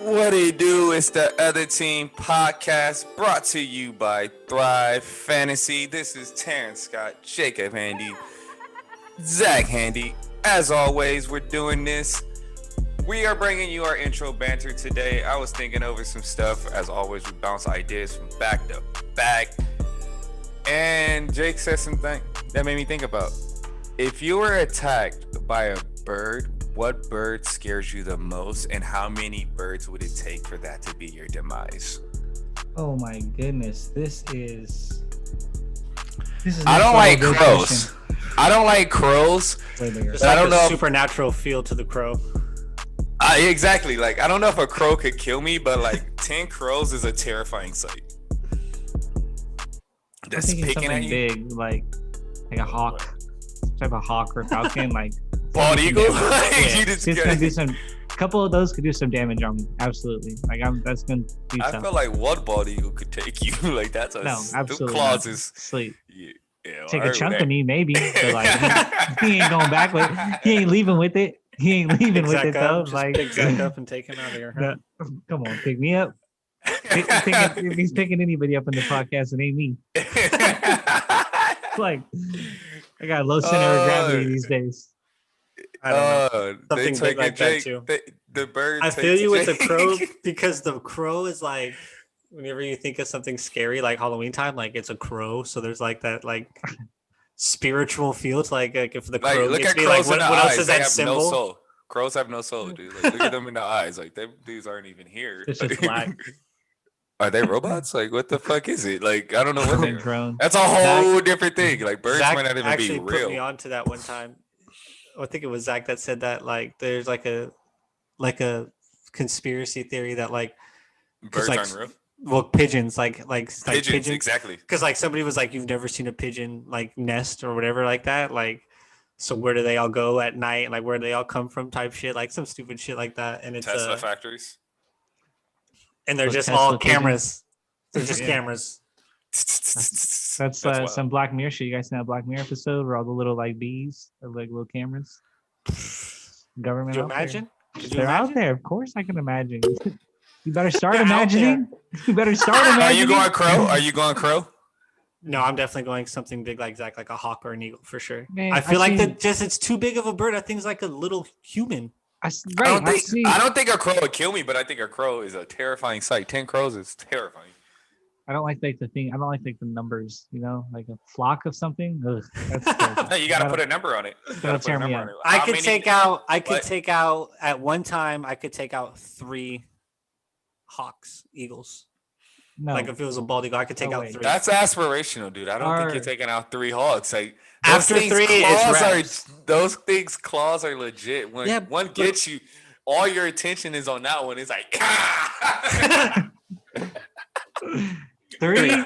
What it do? It's the Other Team podcast brought to you by Thrive Fantasy. This is Terrence Scott, Jacob Handy, Zach Handy. As always, we're doing this. We are bringing you our intro banter today. I was thinking over some stuff. As always, we bounce ideas from back to back. And Jake said something that made me think about. If you were attacked by a bird, what bird scares you the most, and how many birds would it take for that to be your demise? Oh my goodness, this is. I don't like crows. I don't like crows. There's like I don't know supernatural feel to the crow. Exactly. Like I don't know if a crow could kill me, but like 10 crows is a terrifying sight. That's picking at you. Big, like a hawk, type of hawk or falcon, like. Bald eagle? You just gonna do some. A couple of those could do some damage on me. Absolutely. Like that's gonna do something. I feel like one bald eagle could take you. Like that's a absolutely claws is sleep. Yeah, take a chunk of me maybe. But like he ain't going back with. He ain't leaving with it. He ain't leaving with it though. Just like pick Zach up and take him out of here. Huh? Come on, pick me up. If he's picking anybody up in the podcast, it ain't me. Like I got low center of gravity these days. I don't know. Something big like that too. The bird. I feel you with the crow because the crow is like whenever you think of something scary like Halloween time, like it's a crow. So there's like that like spiritual feel to like if the crow look gets at me, crows like what else is that symbol? No soul. Crows have no soul, dude. Like, look at them in the eyes. Like them dudes aren't even here. It's just black. Are they robots? Like what the fuck is it? Like I don't know what they're. Drone. That's a whole different thing. Like birds Zach might not even actually be real. put me onto that one time. I think it was Zach that said that like there's like a conspiracy theory that like birds like, aren't real. Well, pigeons like pigeons exactly. Because like somebody was like, you've never seen a pigeon like nest or whatever like that. Like, so where do they all go at night? Like where do they all come from? Type shit, like some stupid shit like that. And it's Tesla factories. And they're just Tesla all cameras. They're just cameras. That's some Black Mirror shit. You guys know Black Mirror episode where all the little like bees are like little cameras. Government. Could you imagine? They're out there. Of course, I can imagine. You better start imagining. You better start imagining. Are you going crow? Are you going crow? No, I'm definitely going something big like Zach, like a hawk or an eagle for sure. Man, I feel like it's too big of a bird. I think it's like a little human. I don't think a crow would kill me, but I think a crow is a terrifying sight. 10 crows is terrifying. I don't like the thing. I don't like the numbers. You know, like a flock of something. Ugh, that's no, you gotta put a number on it. Tear me out. I could take out at one time. I could take out 3 hawks, eagles. No. Like if it was a bald eagle, I could take out 3. That's aspirational, dude. I don't think you're taking out 3 hawks. Like after 3, it's those things claws are legit. When one gets you, all your attention is on that one. It's like 3,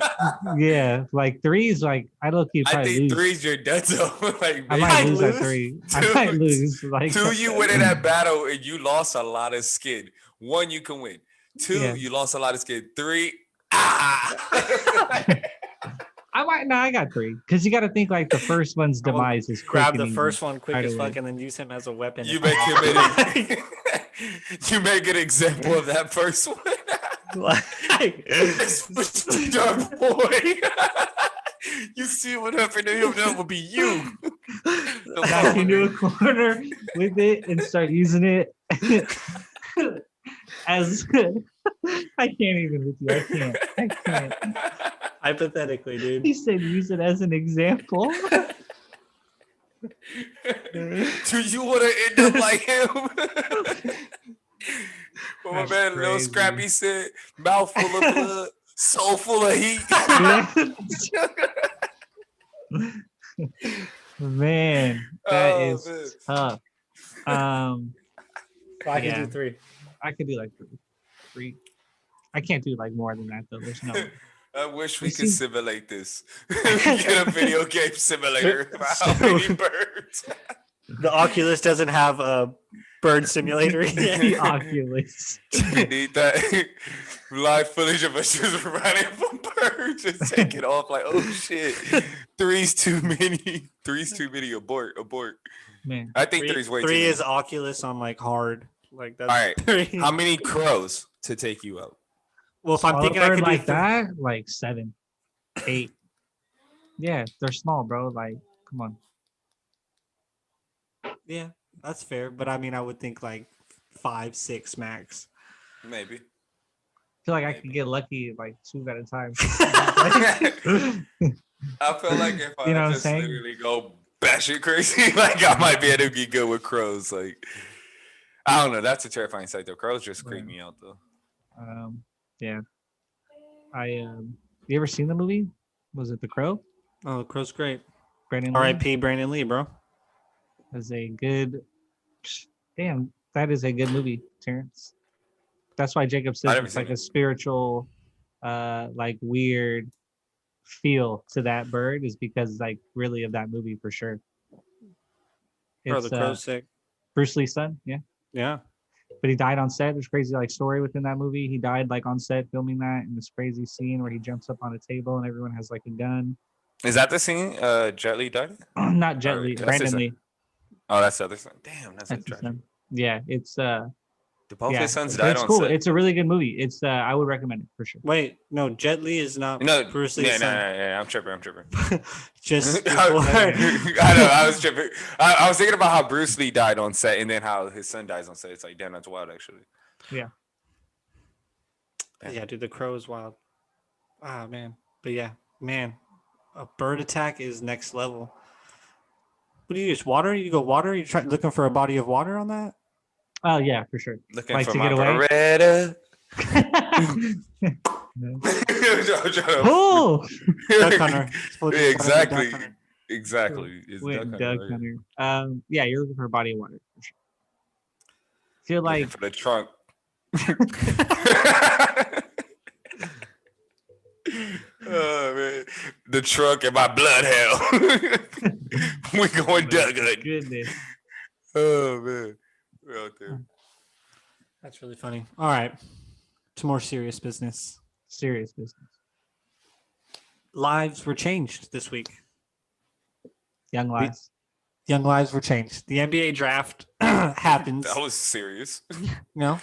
yeah, like 3 is like I don't keep. I think 3 is your dead zone. Like I might lose at 3. I might lose. Like 2, you win in that battle and you lost a lot of skin. 1, you can win. 2, you lost a lot of skin. 3, I got 3 because you got to think like the first one's demise is grab the first one quick as fuck and then use him as a weapon. You make him you make an example of that first one. Dark boy. You see what happened to him? That will be you. Back into a corner with it and start using it as. I can't even with you. I can't. Hypothetically, dude. He said use it as an example. Do you want to end up like him? Well, my man, Lil Scrappy said, mouth full of blood, soul full of heat. Man, that is tough. I can do 3. I could do like 3. I can't do like more than that though. There's no. I wish we could simulate this. Get a video game simulator about how many birds. The Oculus doesn't have a bird simulator yet. The Oculus. We need that live footage of us just running from birds, just take it off like, oh shit, 3's too many. 3's too many. Abort. Man, I think three's way too Three many. is Oculus on like hard. Like that's All right. three. How many crows to take you out? Well, if I'm smaller thinking I bird could do like that, like 7, 8. Yeah, they're small, bro. Like, come on. yeah, that's fair. But I mean, I would think like 5, 6 max. Maybe. I feel like I Maybe. could get lucky like 2 at a time. I feel like if I You know what I'm just saying? literally go batshit crazy, like I might be able to be good with crows. Like I don't know. That's a terrifying sight though. Crows just creep Yeah. me out though. Yeah. You ever seen the movie? Was it The Crow? Oh, Crow's great. Brandon Lee? R.I.P. Brandon Lee, bro. Is a good. Damn, that is a good movie, Terrence. That's why Jacob says never it's seen like it. a spiritual, like weird feel to that bird is because like really of that movie for sure. Bro, It's the Crow's sick. Bruce Lee's son, yeah. Yeah. But he died on set. There's crazy like story within that movie. He died like on set filming that in this crazy scene where he jumps up on a table and everyone has like a gun. Is that the scene? Jet Li died? Not Jet Li, that's his Brandon son. Lee. Oh, that's the other son. Damn, that's a That's his tragic. son. Yeah, it's Did both yeah, his sons but died it's on cool. set? It's a really good movie. It's I would recommend it for sure. Wait, no, Jet Li is not No, Bruce Lee's yeah, son. no, I'm tripping. Just I before. know, I was tripping. I was thinking about how Bruce Lee died on set and then how his son dies on set. It's like, damn, that's wild, actually. Yeah. Yeah, dude, the Crow is wild. Ah, man. But yeah, man, a bird attack is next level. What do you use? Water? You go water? You try looking for a body of water on that? Oh yeah, for sure. Looking Like for to my get away? Beretta. Oh, Duck hunter. It's full of duck Exactly. hunter. Exactly. It's went duck duck hunter, hunter. Yeah, you're looking for a body of water for sure. Feel right? like Looking for the trunk. Oh man, the trunk and my blood hell. We going duck hunting. goodness. Oh man, we're out there. That's really funny. All right. To more serious business. Serious business. Lives were changed this week. Young lives. Young lives were changed. The NBA draft happens. That was serious. No?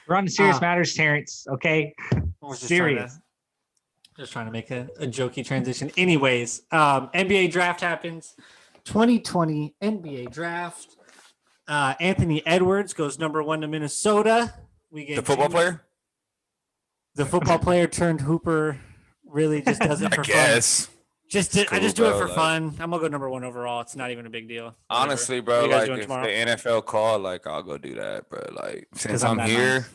We're on to serious Ah. matters, Terrence. Okay. I was Serious. Just trying to make a jokey transition. Anyways, NBA draft happens. 2020 NBA draft. Anthony Edwards goes number 1 to Minnesota. We get The football James- player? The football player turned hooper. Really just does it I for fun. guess. I just do it bro, for like- fun. I'm gonna go number 1 overall. It's not even a big deal. Whatever. Honestly, What bro, are you guys like doing if tomorrow? the NFL call, like I'll go do that, bro. Like since 'Cause I'm I'm that here, nice.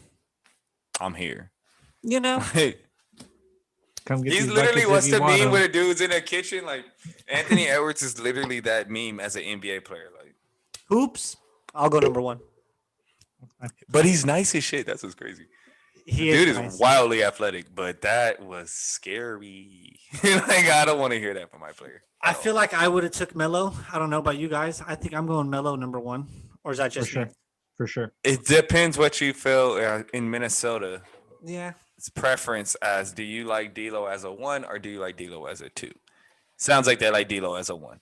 I'm here. You know, Come get He's these literally buckets what's if you the want meme 'em. where the dude's in the kitchen? Like Anthony Edwards is literally that meme as an NBA player. Like, hoops. I'll go number 1. but he's nice as shit. That's what's crazy. He Dude is nice. wildly athletic, but that was scary. Like I don't want to hear that from my player. I feel like I would have took Melo. I don't know about you guys. I think I'm going Melo number 1. Or is that For just sure. me? For sure. It depends what you feel in Minnesota. Yeah. It's preference as do you like D'Lo as a 1 or do you like D'Lo as a 2? Sounds like they like D'Lo as a 1.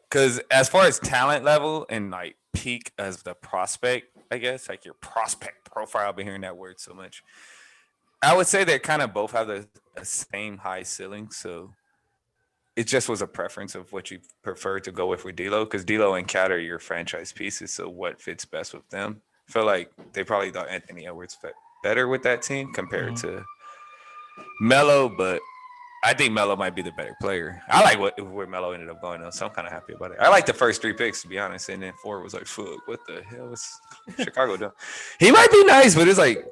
Because as far as talent level and like peak as the prospect, I guess like your prospect profile, I've been hearing that word so much. I would say they kind of both have the same high ceiling. So it just was a preference of what you prefer to go with D'Lo because D'Lo and Cat are your franchise pieces. So what fits best with them? I feel like they probably thought Anthony Edwards fit better with that team compared to Melo, but I think Melo might be the better player. I like where Melo ended up going though, so I'm kind of happy about it. I like the first 3 picks to be honest, and then 4 was like, fuck, what the hell is Chicago doing? He might be nice, but it's like,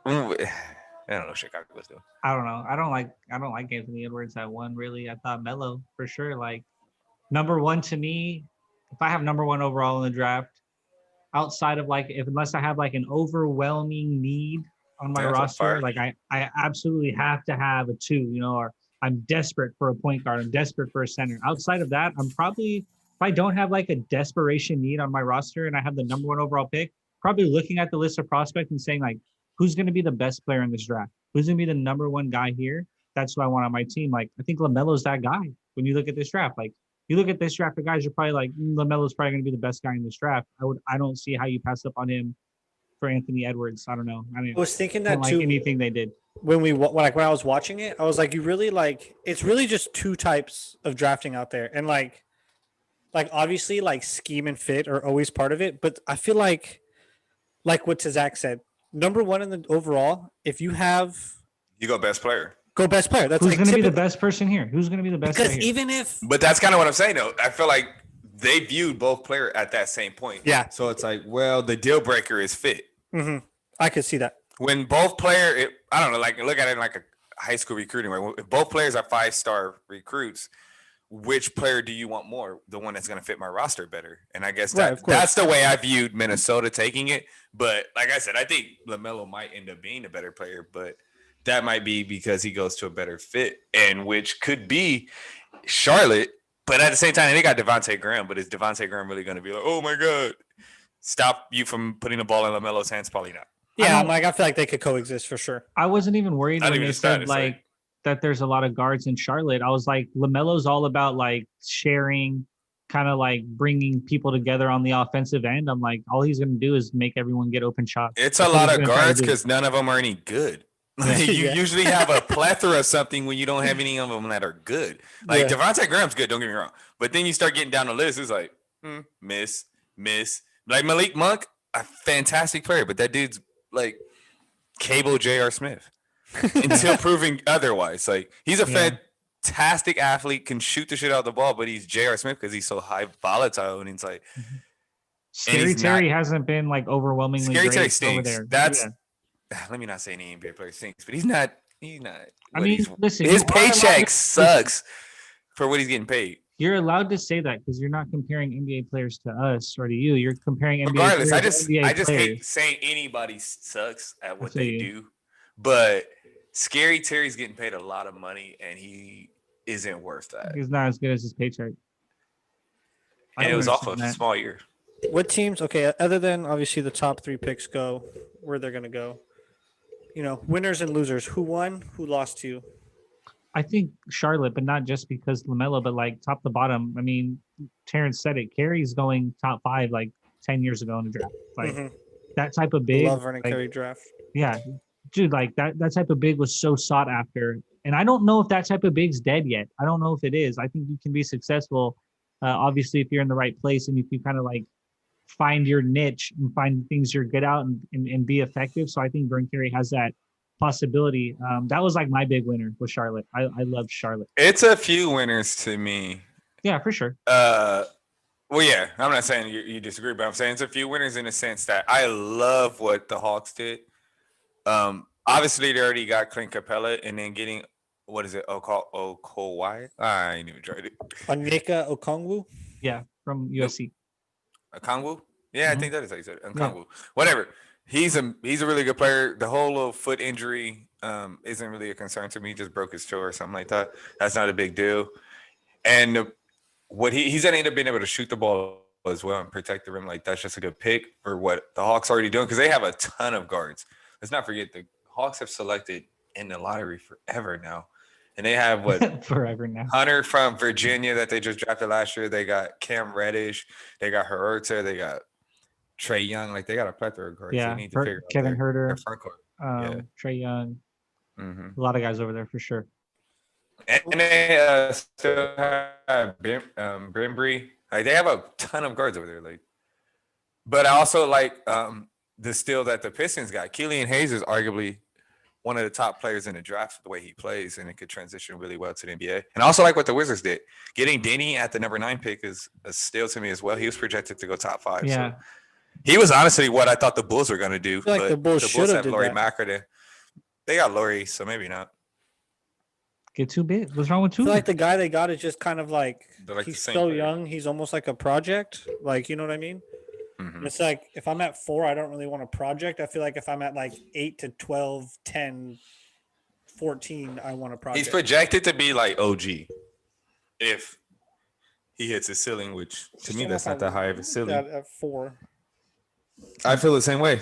I don't know what Chicago was doing. I don't know. I don't like Anthony Edwards at 1 really. I thought Melo for sure. Like number 1 to me, if I have number 1 overall in the draft, outside of like unless I have like an overwhelming need on my Yeah, that's a roster, fire. like I absolutely have to have a 2, you know, or I'm desperate for a point guard, I'm desperate for a center. Outside of that, I'm probably if I don't have like a desperation need on my roster and I have the number 1 overall pick, probably looking at the list of prospects and saying like, who's going to be the best player in this draft? Who's going to be the number 1 guy here? That's who I want on my team. Like, I think LaMelo's that guy when you look at this draft. Like, You look at this draft of guys, you're probably like LaMelo's probably going to be the best guy in this draft. I don't see how you pass up on him for Anthony Edwards. I don't know. I mean, I was thinking I don't that like too. anything they did. When when I was watching it, I was like, you really like it's really just two types of drafting out there, and like obviously like scheme and fit are always part of it, but I feel like what Zach said, number one in the overall, if you have You go best player. go best player, that's Who's like going to be the typical- best person here? Who's going to be the best? because right here? even if But that's kind of what I'm saying, though. I feel like they viewed both player at that same point. Yeah. So it's like, well, the deal breaker is fit. I could see that. When both player, I don't know, like look at it like a high school recruiting. Right? If both players are 5-star recruits, which player do you want more? The one that's going to fit my roster better. And I guess Right, of course. that's the way I viewed Minnesota taking it. But like I said, I think LaMelo might end up being a better player, but that might be because he goes to a better fit, and which could be Charlotte. But at the same time, they got Devontae Graham. But is Devontae Graham really going to be like, oh my God, stop you from putting the ball in LaMelo's hands? Probably not. Yeah, I feel like they could coexist for sure. I wasn't even worried Not when even they a said status, like that there's a lot of guards in Charlotte. I was like, LaMelo's all about like sharing, kind of like bringing people together on the offensive end. I'm like, all he's going to do is make everyone get open shots. It's a That's what lot he's of gonna try to guards do. because none of them are any good. Like, you Yeah. usually have a plethora of something when you don't have any of them that are good. Like Yeah. Devontae Graham's good, don't get me wrong. But then you start getting down the list, it's like, miss. Like Malik Monk, a fantastic player, but that dude's like cable J.R. Smith until proving otherwise. Like he's a Yeah. fantastic athlete, can shoot the shit out of the ball, but he's J.R. Smith because he's so high volatile, and it's like Scary he's Terry hasn't been like overwhelmingly Scary great Terry over stinks. there. That's Yeah. let me not say any NBA player stinks, but he's not. I mean, listen, his you are allowed paycheck to- sucks for what he's getting paid. You're allowed to say that because you're not comparing NBA players to us or to you. You're comparing NBA Regardless, players to NBA I just players. hate saying anybody sucks at what feel they you. do. But Scary Terry's getting paid a lot of money, and he isn't worth that. He's not as good as his paycheck. I And it don't was off of understand a small year. What teams? Okay, other than obviously the top 3 picks go where they're gonna go. You know, winners and losers. Who won? Who lost to you? I think Charlotte, but not just because LaMelo, but like top to bottom. I mean, Terrence said it. Carey's going top 5 like 10 years ago in the draft. Like Mhm. that type of big. Love Vernon like, Carey draft. yeah, dude, like that type of big was so sought after. And I don't know if that type of big's dead yet. I don't know if it is. I think you can be successful, obviously, if you're in the right place and if you kind of like find your niche and find things you're good at and be effective. So I think Vernon Carey has that possibility. That was like my big winner with Charlotte. I love Charlotte. It's a few winners to me. Yeah, for sure. Well, yeah, I'm not saying you disagree, but I'm saying it's a few winners in the sense that I love what the Hawks did. Obviously, they already got Clint Capella, and then getting what is it? Okawai? I ain't even tried it. Onyeka Okongwu. Yeah, from USC. Okongwu? Yeah, Mhm. I think that is how you said it. Okongwu. Whatever. He's a really good player. The whole little foot injury isn't really a concern to me. He just broke his toe or something like that. That's not a big deal. And what he's gonna end up being able to shoot the ball as well and protect the rim. Like that's just a good pick for what the Hawks are already doing because they have a ton of guards. Let's not forget the Hawks have selected in the lottery forever now. And they have what Forever now. Hunter from Virginia that they just drafted last year. They got Cam Reddish. They got Herter. They got Trey Young. Like they got a plethora of guards. Yeah, They need to figure out Kevin their Herter, front court. Trey Young, hmm a lot of guys over there for sure. And they still have Brimbury. Like they have a ton of guards over there. Like, but I also like the steal that the Pistons got. Killian Hayes is arguably one of the top players in the draft, the way he plays, and it could transition really well to the NBA. And I also like what the Wizards did. Getting Denny at the number 9 pick is a steal to me as well. He was projected to go top 5. Yeah. So he was honestly what I thought the Bulls were going to do. feel like but the Bulls should have have did Laurie that. Markkanen. They got Laurie, so maybe not. Get too big. What's wrong with I two? feel like the guy they got is just kind of like They're like the he's same so player. young. He's almost like a project. Like you know what I mean? Mhm. It's like if I'm at 4, I don't really want a project. I feel like if I'm at like 8 to 12, 10, 14, I want a project. He's projected to be like OG if he hits his ceiling, which to Just me don't that's know not if that I high of a want ceiling. that at 4. I feel the same way.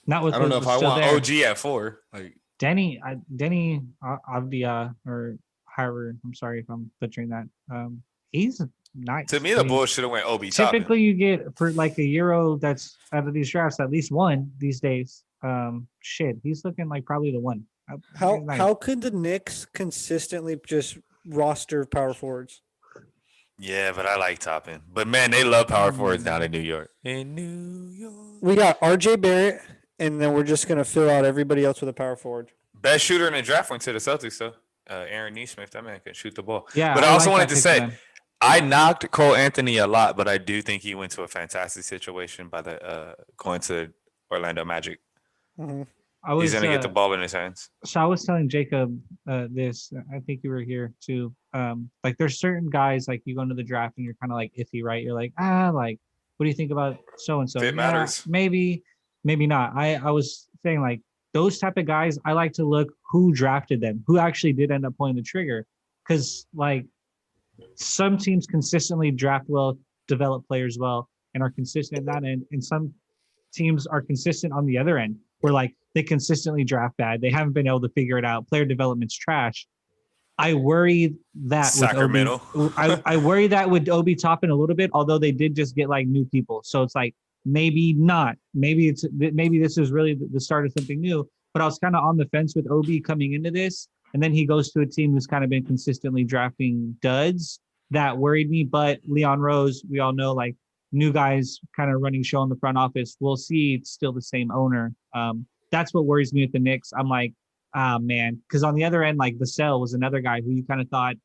Not with I don't know what's if I still want there. OG at 4. Like Denny Avdia or however, I'm sorry if I'm butchering that. He's nice. To me, the Bulls should have went Obi Typically, Toppin. you get for like a Euro that's out of these drafts at least one these days. Shit, he's looking like probably the one. He's nice. How could the Knicks consistently just roster power forwards? Yeah, but I like Toppin. But man, they love power forwards down in New York. In New York. We got RJ Barrett, and then we're just gonna fill out everybody else with a power forward. Best shooter in the draft went to the Celtics, though. Aaron Nesmith, that man can shoot the ball. Yeah, but I also like wanted that to pick for say, them. I knocked Cole Anthony a lot, but I do think he went to a fantastic situation by the going to Orlando Magic. Mhm. He's gonna get the ball in his hands. So I was telling Jacob this. I think you were here too. Like there's certain guys like you go into the draft and you're kind of like iffy, right? You're like, like, what do you think about so and so? Fit matters. Maybe, maybe not. I was saying like those type of guys. I like to look who drafted them, who actually did end up pulling the trigger, because like some teams consistently draft well, develop players well, and are consistent at that end, and some teams are consistent on the other end, where like they consistently draft bad. They haven't been able to figure it out. Player development's trash. I worry that Sacramento. with Obi, I worry that with Obi Toppin a little bit, although they did just get like new people. So it's like maybe not. Maybe this is really the start of something new. But I was kind of on the fence with Obi coming into this. And then he goes to a team who's kind of been consistently drafting duds. That worried me. But Leon Rose, we all know, like new guys kind of running show in the front office. We'll see. It's still the same owner. That's what worries me with the Knicks. I'm like, man, because on the other end, like Vassell was another guy who you kind of thought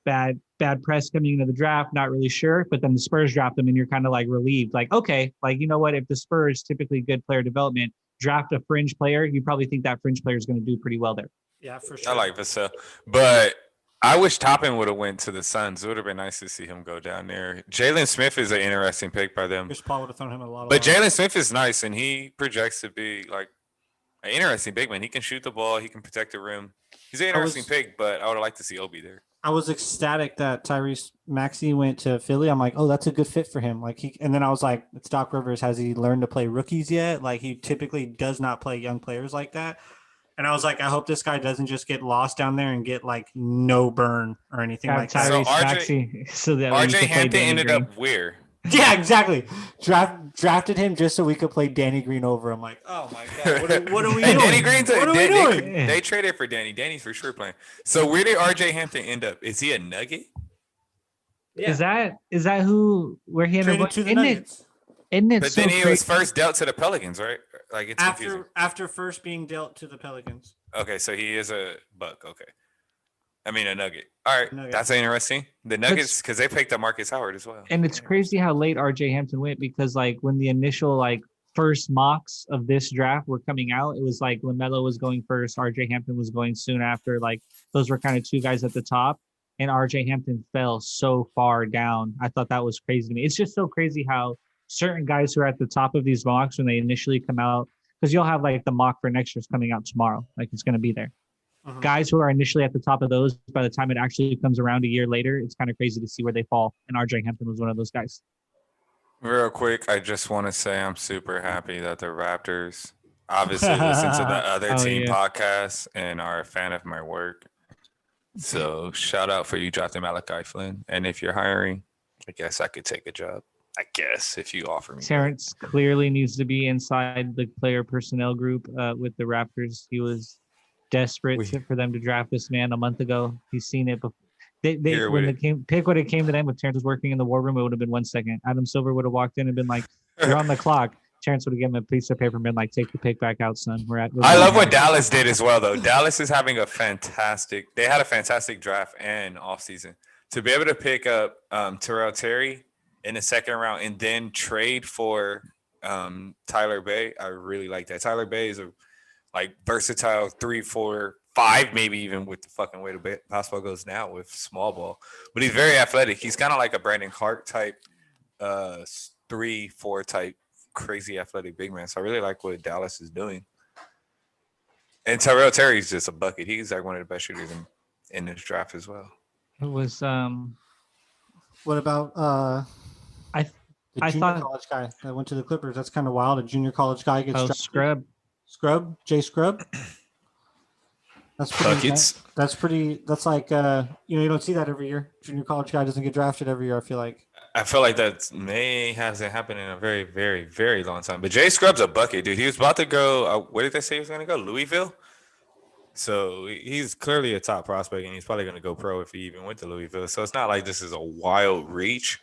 bad press coming into the draft, not really sure. But then the Spurs draft him, and you're kind of like relieved, like, okay, like you know what? If the Spurs typically good player development draft a fringe player, you probably think that fringe player is going to do pretty well there. Yeah, for sure. I like Vassell, but I wish Toppin would have went to the Suns. It would have been nice to see him go down there. Jalen Smith is an interesting pick by them. Chris Paul would have thrown him a lot of But love. Jalen Smith is nice, and he projects to be like an interesting big man. He can shoot the ball. He can protect the rim. He's an interesting pick, but I would have liked to see Obi there. I was ecstatic that Tyrese Maxey went to Philly. I'm like, oh, that's a good fit for him. Like and then I was like, it's Doc Rivers. Has he learned to play rookies yet? Like he typically does not play young players like that. And I was like, I hope this guy doesn't just get lost down there and get like no burn or anything like that. So Tyrese Maxey, so that we RJ could play Hampton Danny ended Green. up where? Yeah, exactly. Drafted him just so we could play Danny Green over. I'm like, oh my god, what are we doing? Danny Green's what are we doing? They traded for Danny. Danny's for sure playing. So where did RJ Hampton end up? Is he a Nugget? Yeah. Is that where he ended Traded up? to the Isn't Nuggets. it But so then he was crazy? first dealt to the Pelicans, right? Like it's confusing. After first being dealt to the Pelicans. Okay, so he is a Buck. Okay, I mean a Nugget. All right, Nugget. that's interesting. The Nuggets, because they picked up Marcus Howard as well. And it's crazy how late RJ Hampton went, because like when the initial like first mocks of this draft were coming out, it was like LaMelo was going first, RJ Hampton was going soon after. Like those were kind of two guys at the top, and RJ Hampton fell so far down. I thought that was crazy to me. It's just so crazy how certain guys who are at the top of these mocks when they initially come out, because you'll have like the mock for next year's coming out tomorrow, like it's going to be there. Mhm. Guys who are initially at the top of those, by the time it actually comes around a year later, it's kind of crazy to see where they fall. And RJ Hampton was one of those guys. Real quick, I just want to say I'm super happy that the Raptors obviously listen to the other Oh, team yeah. podcast and are a fan of my work. So shout out for you drafting Malachi Flynn. And if you're hiring, I guess I could take a job. I guess if you offer me. Terrence clearly needs to be inside the player personnel group with the Raptors. He was desperate for them to draft this man a month ago. He's seen it before. Here When with the pick would have came to them, if Terrence was working in the war room, it would have been 1 second. Adam Silver would have walked in and been like, "You're on the clock." Terrence would have given him a piece of paper and been like, "Take the pick back out, son. I love what Dallas did as well, though. Dallas is having they had a fantastic draft and offseason. To be able to pick up Terrell Terry in the second round and then trade for Tyler Bay, I really like that. Tyler Bay is a versatile 3, 4, 5, maybe even with the fucking way the basketball goes now with small ball. But he's very athletic. He's kind of like a Brandon Clark type 3, 4 type crazy athletic big man. So I really like what Dallas is doing. And Tyrell Terry's just a bucket. He's like one of the best shooters in this draft as well. It was What about the I junior thought- college guy that went to the Clippers? That's kind of wild. A junior college guy gets drafted. Scrub. Jay Scrub. That's pretty. Buckets. That's pretty. That's like you don't see that every year. Junior college guy doesn't get drafted every year. I feel like. I feel like that may hasn't happened in a very, very, very long time. But Jay Scrub's a bucket, dude. He was about to go. Where did they say he was going to go? Louisville. So he's clearly a top prospect, and he's probably going to go pro if he even went to Louisville. So it's not like this is a wild reach.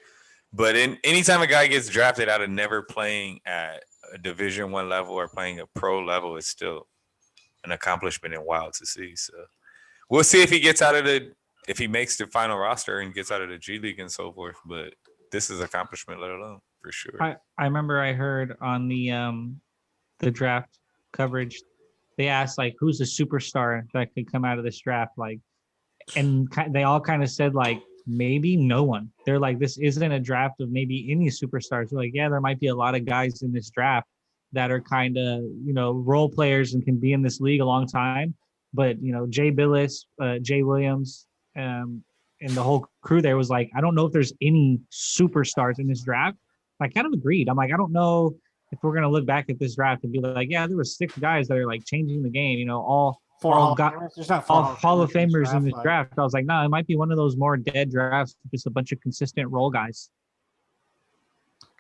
But anytime a guy gets drafted out of never playing at a Division I level or playing a pro level, it's still an accomplishment and wild to see. So we'll see if he gets out of if he makes the final roster and gets out of the G League and so forth. But this is accomplishment, let alone for sure. I remember I heard on the draft coverage, they asked like who's a superstar that could come out of this draft, like, and they all kind of said like maybe no one. They're like, this isn't a draft of maybe any superstars. They're like, yeah, there might be a lot of guys in this draft that are kind of role players and can be in this league a long time, but Jay Billis, Jay Williams, and the whole crew there was like, I don't know if there's any superstars in this draft. I kind of agreed. I'm like, I don't know if we're gonna look back at this draft and be like, yeah, there were 6 guys that are like changing the game. All Hall of Famers in this draft. I was like, no, it might be one of those more dead drafts, just a bunch of consistent role guys.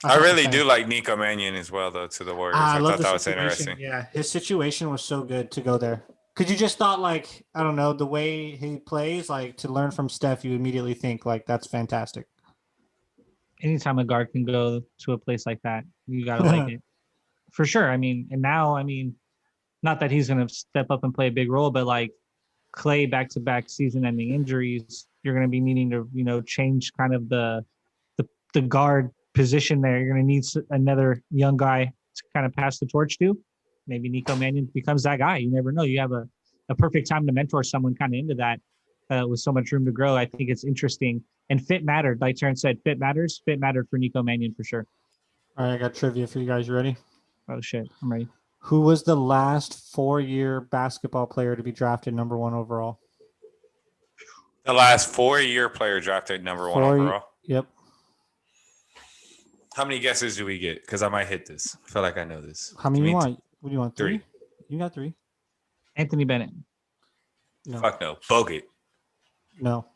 I really do like Nico Mannion as well, though, to the Warriors. I thought that was interesting. Yeah, his situation was so good to go there. Because you just thought, like, I don't know, the way he plays, like, to learn from Steph, you immediately think, like, that's fantastic. Anytime a guard can go to a place like that, you got to like it. For sure. And now, not that he's going to step up and play a big role, but, like, Clay back-to-back season-ending injuries, you're going to be needing to, change kind of the guard position there. You're going to need another young guy to kind of pass the torch to. Maybe Nico Mannion becomes that guy. You never know. You have a perfect time to mentor someone kind of into that with so much room to grow. I think it's interesting. And fit mattered. Like Terrence said, fit matters. Fit mattered for Nico Mannion for sure. All right, I got trivia for you guys. You ready? Oh, shit. I'm ready. Who was the last 4-year basketball player to be drafted number 1 overall? The last 4-year player drafted number 1 overall. Yep. How many guesses do we get? Because I might hit this. I feel like I know this. How many you want? What do you want? 3? You got 3. Anthony Bennett. No. Fuck no. Bogut. No.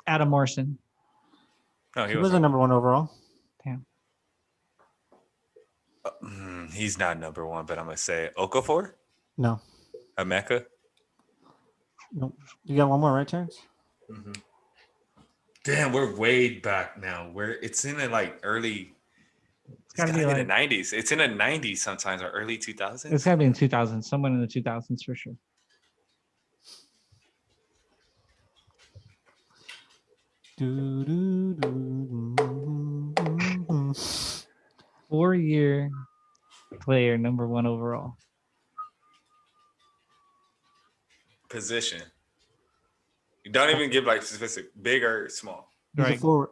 Adam Morrison. No, He was a number 1 overall. Damn. He's not number 1, but I'm going to say Okafor? No. Emeka? No. You got one more, right, Terrence? Mm-hmm. Damn, we're way back now. It's in the early. It's gotta be in the 90s. It's in the 90s sometimes or early 2000s. It's gotta be in 2000s. Someone in the 2000s for sure. Four-year player, number 1 overall. Position. You don't even give specific, big or small. He's a forward.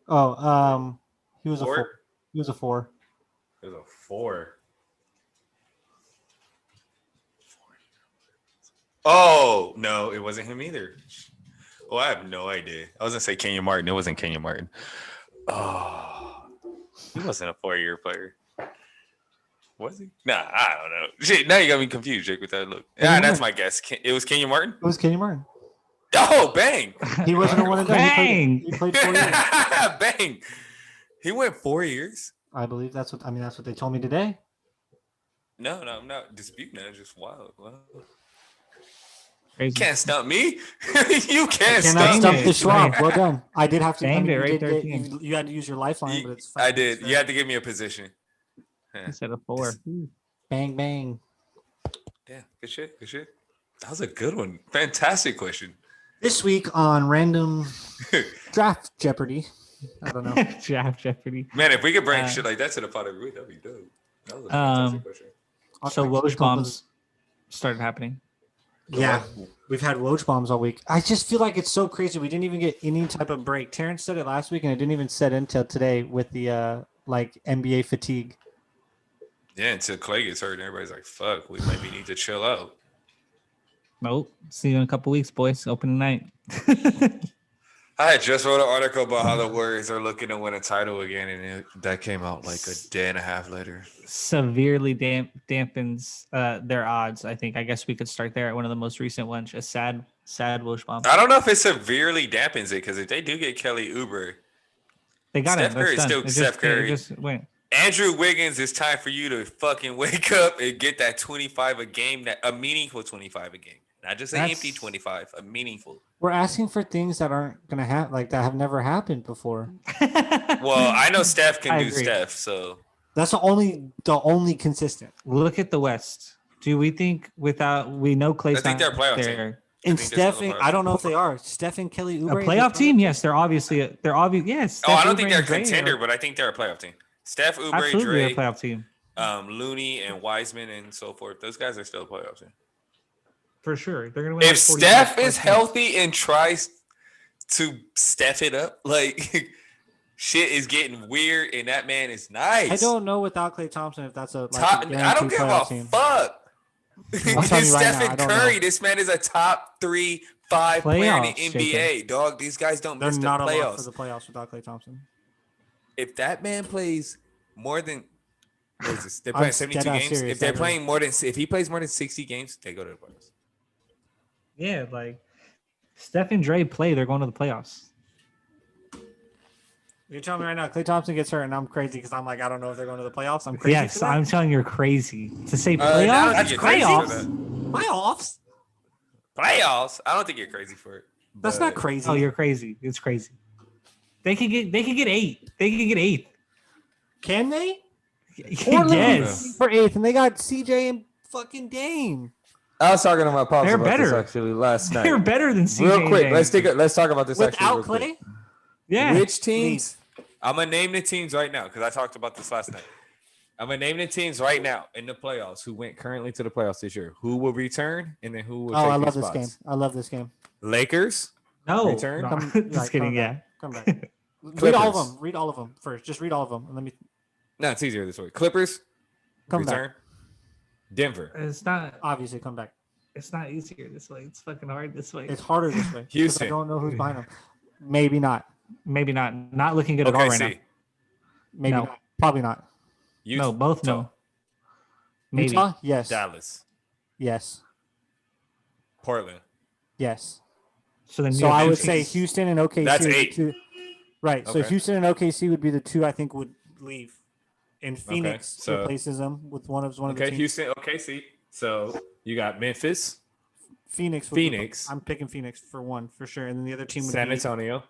Oh, he was a 4. He was a 4. It was a 4. Oh no, it wasn't him either. Oh, I have no idea. I was gonna say Kenyon Martin. It wasn't Kenyon Martin. Oh, he wasn't a 4-year player. Was he? Nah, I don't know. Shit, now you got me confused, Jake, with that look. Yeah, that's my guess. It was Kenyon Martin? It was Kenyon Martin. Oh, bang. He wasn't a one and done. Bang. He played 4 years. Bang. He went 4 years? I believe that's what they told me today. No, I'm not disputing that. It's just wild. Wow. Crazy. Can't stump me. You can't Cannot stump stump me. the Schwab. Well done. I did have to. Banged it right you, there, you had to use your lifeline, but it's fine. I did. You had to give me a position. He said a 4. Bang bang. Yeah, good shit. Good shit. That was a good one. Fantastic question. This week on Random Draft Jeopardy. I don't know. Draft Jeopardy. Man, if we could bring shit like that to the pot every week, that'd be dope. That was a fantastic question. So Woj bombs started happening. Yeah, we've had Woj bombs all week. I just feel like it's so crazy. We didn't even get any type of break. Terrence said it last week, and it didn't even set in till today with the NBA fatigue. Yeah, until Clay gets hurt, and everybody's like, "Fuck, we maybe need to chill out." Nope. See you in a couple weeks, boys. Opening night. I had just wrote an article about how the Warriors are looking to win a title again, and that came out like a day and a half later. Severely dampens their odds. I think. I guess we could start there at one of the most recent ones. A sad Woj bomb. I don't know if it severely dampens it because if they do get Kelly Oubre, They got Steph him. Curry That's still done. It Steph Curry. just went. Andrew Wiggins, it's time for you to fucking wake up and get that 25 a game, a meaningful 25 a game, not just an empty 25, a meaningful. We're asking for things that aren't gonna happen, like that have never happened before. Well, I know Steph can I do agree. Steph, so That's the only consistent. Look at the West. Do we think we know Clay's I think they're a playoff team. there? And think they're Steph, still a playoff I don't know if they are. Steph and Kelly A Oubre. playoff team? Yes, they're obviously they're obvious. Yes. Oh, I Steph, don't think Oubre, they're a and Dre contender, are but I think they're a playoff team. Steph, Oubre, absolutely Dre, a playoff team Looney, and Wiseman, and so forth. Those guys are still a playoff team. for sure. They're gonna win. If like 40 Steph games. is healthy and tries to step it up, like shit is getting weird, and that man is nice. I don't know without Klay Thompson if that's a like Top, a I don't guaranteed give playoff a team. fuck. I'm telling you right now, I Stephen don't Curry, know. this man is a top 3, 5 player in the Playoffs, NBA. Dog, these guys don't They're miss the not a lot for playoffs. the playoffs without Klay Thompson. If that man plays more than what is this? They're I'm playing 72 dead ass games. serious, If they're that playing more than if he plays more than 60 games, they go to the playoffs. Yeah, like Steph and Dre play. They're going to the playoffs. You're telling me right now, Klay Thompson gets hurt, and I'm crazy because I'm like, I don't know if they're going to the playoffs. I'm crazy. Yes, for that. I'm telling you, you're crazy to say Now I playoffs. don't think you're crazy for Playoffs. that. Playoffs. Playoffs? I don't think you're crazy for it. That's not crazy. Oh, you're crazy. It's crazy. They could get 8. They could get 8. Can they? Portland Yes. for 8th, and they got CJ and fucking Dame. I was talking to my pops They're about this better. actually last night. They're better than CJ. Real quick, Dame. let's talk about this Without actually real Klay, quick. Yeah. Which teams? I'm gonna name the teams right now because I talked about this last night. I'm gonna name the teams right now in the playoffs who went currently to the playoffs this year. Who will return and then who will oh, take I these love this spots. game. I love this game. Lakers. No. Return? no. Come- Just right, kidding. come Yeah. back. Come back. Read all of Clippers. them. Read all of them first. Just read all of them, and let me No, it's easier this way. Clippers. come return. back. Denver. It's not. Obviously, come back. It's not easier this way. It's fucking hard this way. It's harder this way. 'cause Houston. I don't know who's behind them. Maybe not. Maybe not. Not looking good at all right now. OKC. Maybe No. not. Probably not. No, both no. Maybe. Utah? Yes. Dallas. Yes. Portland. Yes. So then So you have I two would say teams. Houston and OKC. That's are the 8. two- Right. So Okay. Houston and OKC would be the two I think would leave. And Phoenix so- replaces them with one of the Okay, teams. Houston. OKC. So you got Memphis, Phoenix. would be- Phoenix. I'm picking Phoenix for one for sure, and then the other team would San be Antonio,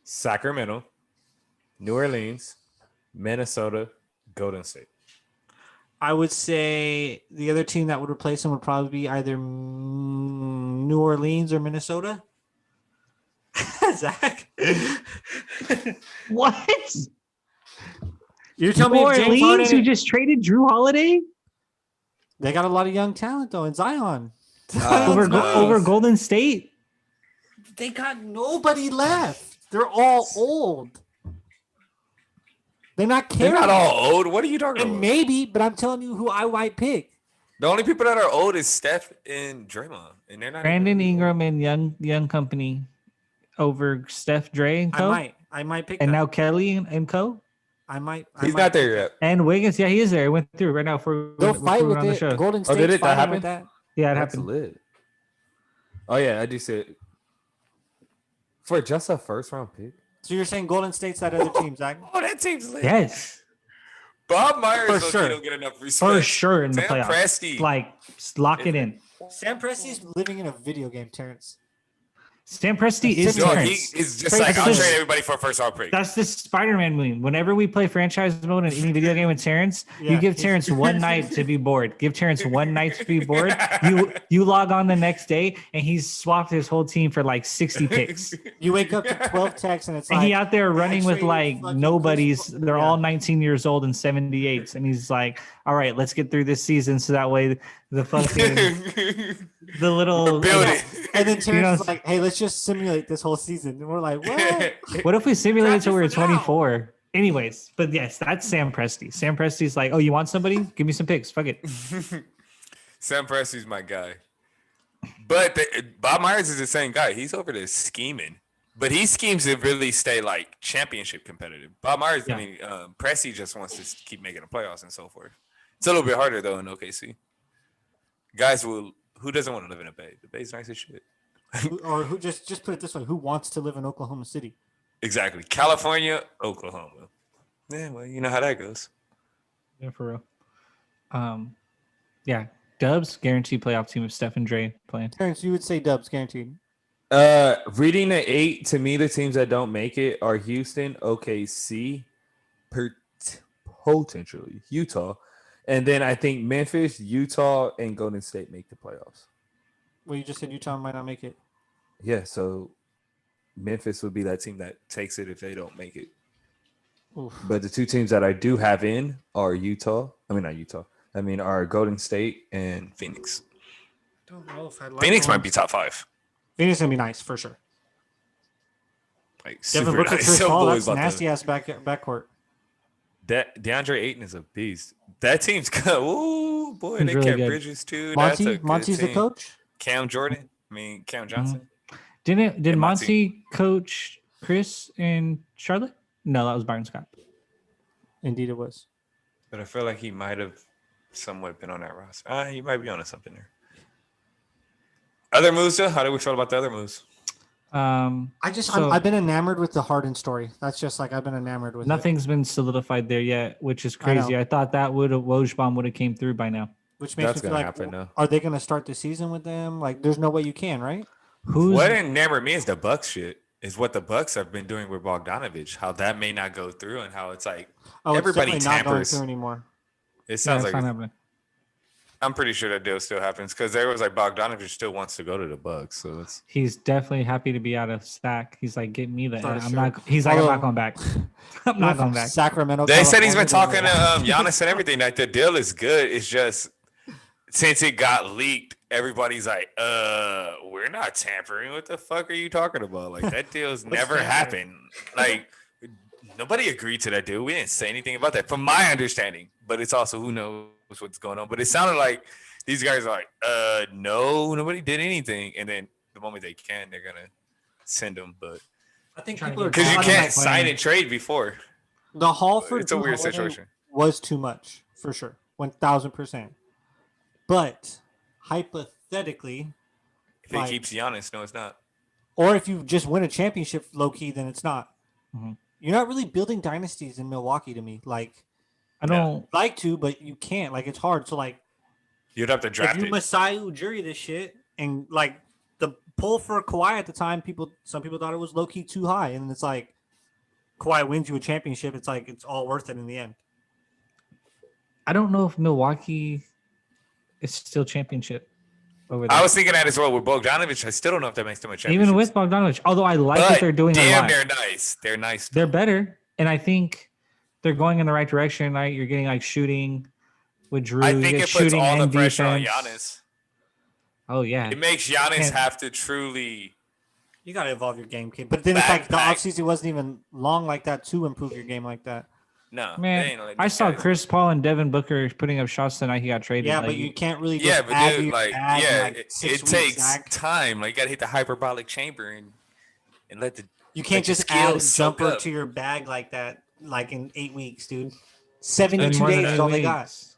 Sacramento, New Orleans, Minnesota, Golden State. I would say the other team that would replace them would probably be either New Orleans or Minnesota. Zach, What? you're telling New me if James Orleans, Harden, who just traded Drew Holiday they got a lot of young talent though in Zion. over no. over Golden State? They got nobody left. They're all old. They're not They're carrying. not all old. What are you talking And about? maybe, but I'm telling you who I might pick. The only people that are old is Steph and Draymond, and they're not. Brandon even- Ingram and Young Company over Steph, Dre, and Co. I might pick. And that. now Kelly and Co. I might. He's not there yet. And Wiggins. Yeah, he is there. He went through right now for They'll when fight we were with on the it. show. Golden Oh, State. did it? That With happened? that. Yeah, it That's happened. lit. Oh yeah, I do see it. For just a first round pick. So you're saying Golden State's that other team, Zach? Oh, that team's lit. Yes, Bob Myers For low-key sure. don't get enough respect. for sure in the Sam playoffs. Presti. Like, lock it in. Sam Presti's living in a video game, Terrence. Sam Presti is Yo, he Terrence. is just Trade like, I'll this- trade everybody for a first round pick. That's the Spider-Man meme. Whenever we play franchise mode in any video game with Terrence, Yeah. you give Terrence one night to be bored. Give Terrence one night to be bored. You log on the next day and he's swapped his whole team for like 60 picks. You wake up to 12 texts and it's And like, he out there running with traded like fucking nobodies. Chris- They're yeah. all 19 years old and 78s. And he's like, all right, let's get through this season so that way the fucking the little Build like, it. and then Terrence know- is like, hey, let's just simulate this whole season. And we're like, what? what if we simulate it Draft till we're it for now. 24? Anyways, but yes, that's Sam Presti. Sam Presti's like, oh, you want somebody? Give me some picks. Fuck it. Sam Presti's my guy. But Bob Myers is the same guy. He's over there scheming. But he schemes to really stay like championship competitive. Bob Myers, Yeah. I mean, Presti just wants to keep making the playoffs and so forth. It's a little bit harder though in OKC. Guys who doesn't want to live in a Bay? The Bay's nice as shit. Who just put it this way: who wants to live in Oklahoma City? Exactly. California, Oklahoma. Yeah, well, you know how that goes. Yeah, for real. Yeah, Dubs guaranteed playoff team with Steph and Dre playing. Terrence, you would say Dubs guaranteed. Reading the 8, to me, the teams that don't make it are Houston, OKC, potentially Utah, and then I think Memphis, Utah, and Golden State make the playoffs. Well, you just said Utah might not make it. Yeah, so Memphis would be that team that takes it if they don't make it. Oof. But the two teams that I do have in are Utah. I mean, not Utah. I mean, are Golden State and Phoenix. Don't know if I like Phoenix might be top 5. Phoenix gonna be nice for sure. Like Devin super Booker, nice. Chris So Paul, boys that's about nasty them. ass backcourt. DeAndre Ayton is a beast. That team's good. Ooh, boy, He's they really kept good. Bridges too. That's a good Monty's the team. coach. Cam Jordan. I mean, Cam Johnson. Did Yeah, Monty. Monty coach Chris in Charlotte? No, that was Byron Scott. Indeed, it was. But I feel like he might have somewhat been on that roster. He might be on to something there. Other moves, though? How do we feel about the other moves? I've been enamored with the Harden story. That's just like I've been enamored with it. Nothing's been solidified there yet, which is I know. crazy. I thought that Woj would have came through by now. Which makes That's me feel gonna like, happen now. are they going to start the season with them? Like, there's no way you can, right? Who's What enamored me is the Bucks shit. Is what the Bucks have been doing with Bogdanovich. How that may not go through, and how it's like Oh, Everybody it's definitely not going tampers. through anymore. it yeah, sounds it's like not happening. I'm pretty sure that deal still happens because there was like Bogdanovich still wants to go to the Bucks. So it's He's definitely happy to be out of Stack. He's like, get me the. Start a I'm show. not. He's like, I'm Although- not going back. I'm Went not from going back. Sacramento. they said he's been talking California to Giannis and everything. Like the deal is good. It's just since it got leaked, everybody's like, we're not tampering. What the fuck are you talking about? Like that deal's never tampering? happened. Like nobody agreed to that deal. We didn't say anything about that, from my understanding. But it's also who knows what's going on. But it sounded like these guys are like, no, nobody did anything. And then the moment they can, they're gonna send them. But I think Trying to people are get because you Bogdanovich can't playing. sign and trade before, the Halford. it's a Drew weird Holiday situation. Was too much for sure, 1,000%. But hypothetically, If he Like- keeps Giannis, no, it's not. or if you just win a championship low key, then it's not. Mhm. You're not really building dynasties in Milwaukee to me. Like, I don't. like to, but you can't. Like, it's hard. So like, You'd have to draft if you it. Masai Ujiri this shit, and like the pull for Kawhi at the time, some people thought it was low key too high, and it's like Kawhi wins you a championship. It's like it's all worth it in the end. I don't know if Milwaukee is still championship over there. I was thinking that as well with Bogdanovich. I still don't know if that makes them a championship. Even with Bogdanovich, although I like what they're doing a damn, lot. they're nice. They're nice. They're better, and I think they're going in the right direction. Right, you're getting like shooting with Drew. I you think get it puts shooting all the and pressure on defense. Giannis. Oh yeah, It makes Giannis Can't- have to truly. You got to evolve your game, kid. But then it's like the Backpack. offseason wasn't even long like that to improve your game like that. No, they man. ain't letting I these saw guys- Chris Paul and Devin Booker putting up shots the night he got traded. Yeah, like, but you can't really just Yeah, but add to dude, your like, bag in, yeah, like, it 6 weeks, takes Zach. time. Like, you gotta hit the hyperbolic chamber and let the. You can't let your just add a skills soak jumper up. to your bag like that, like in 8 weeks, dude. been 72 more than days is 8 all they got. weeks.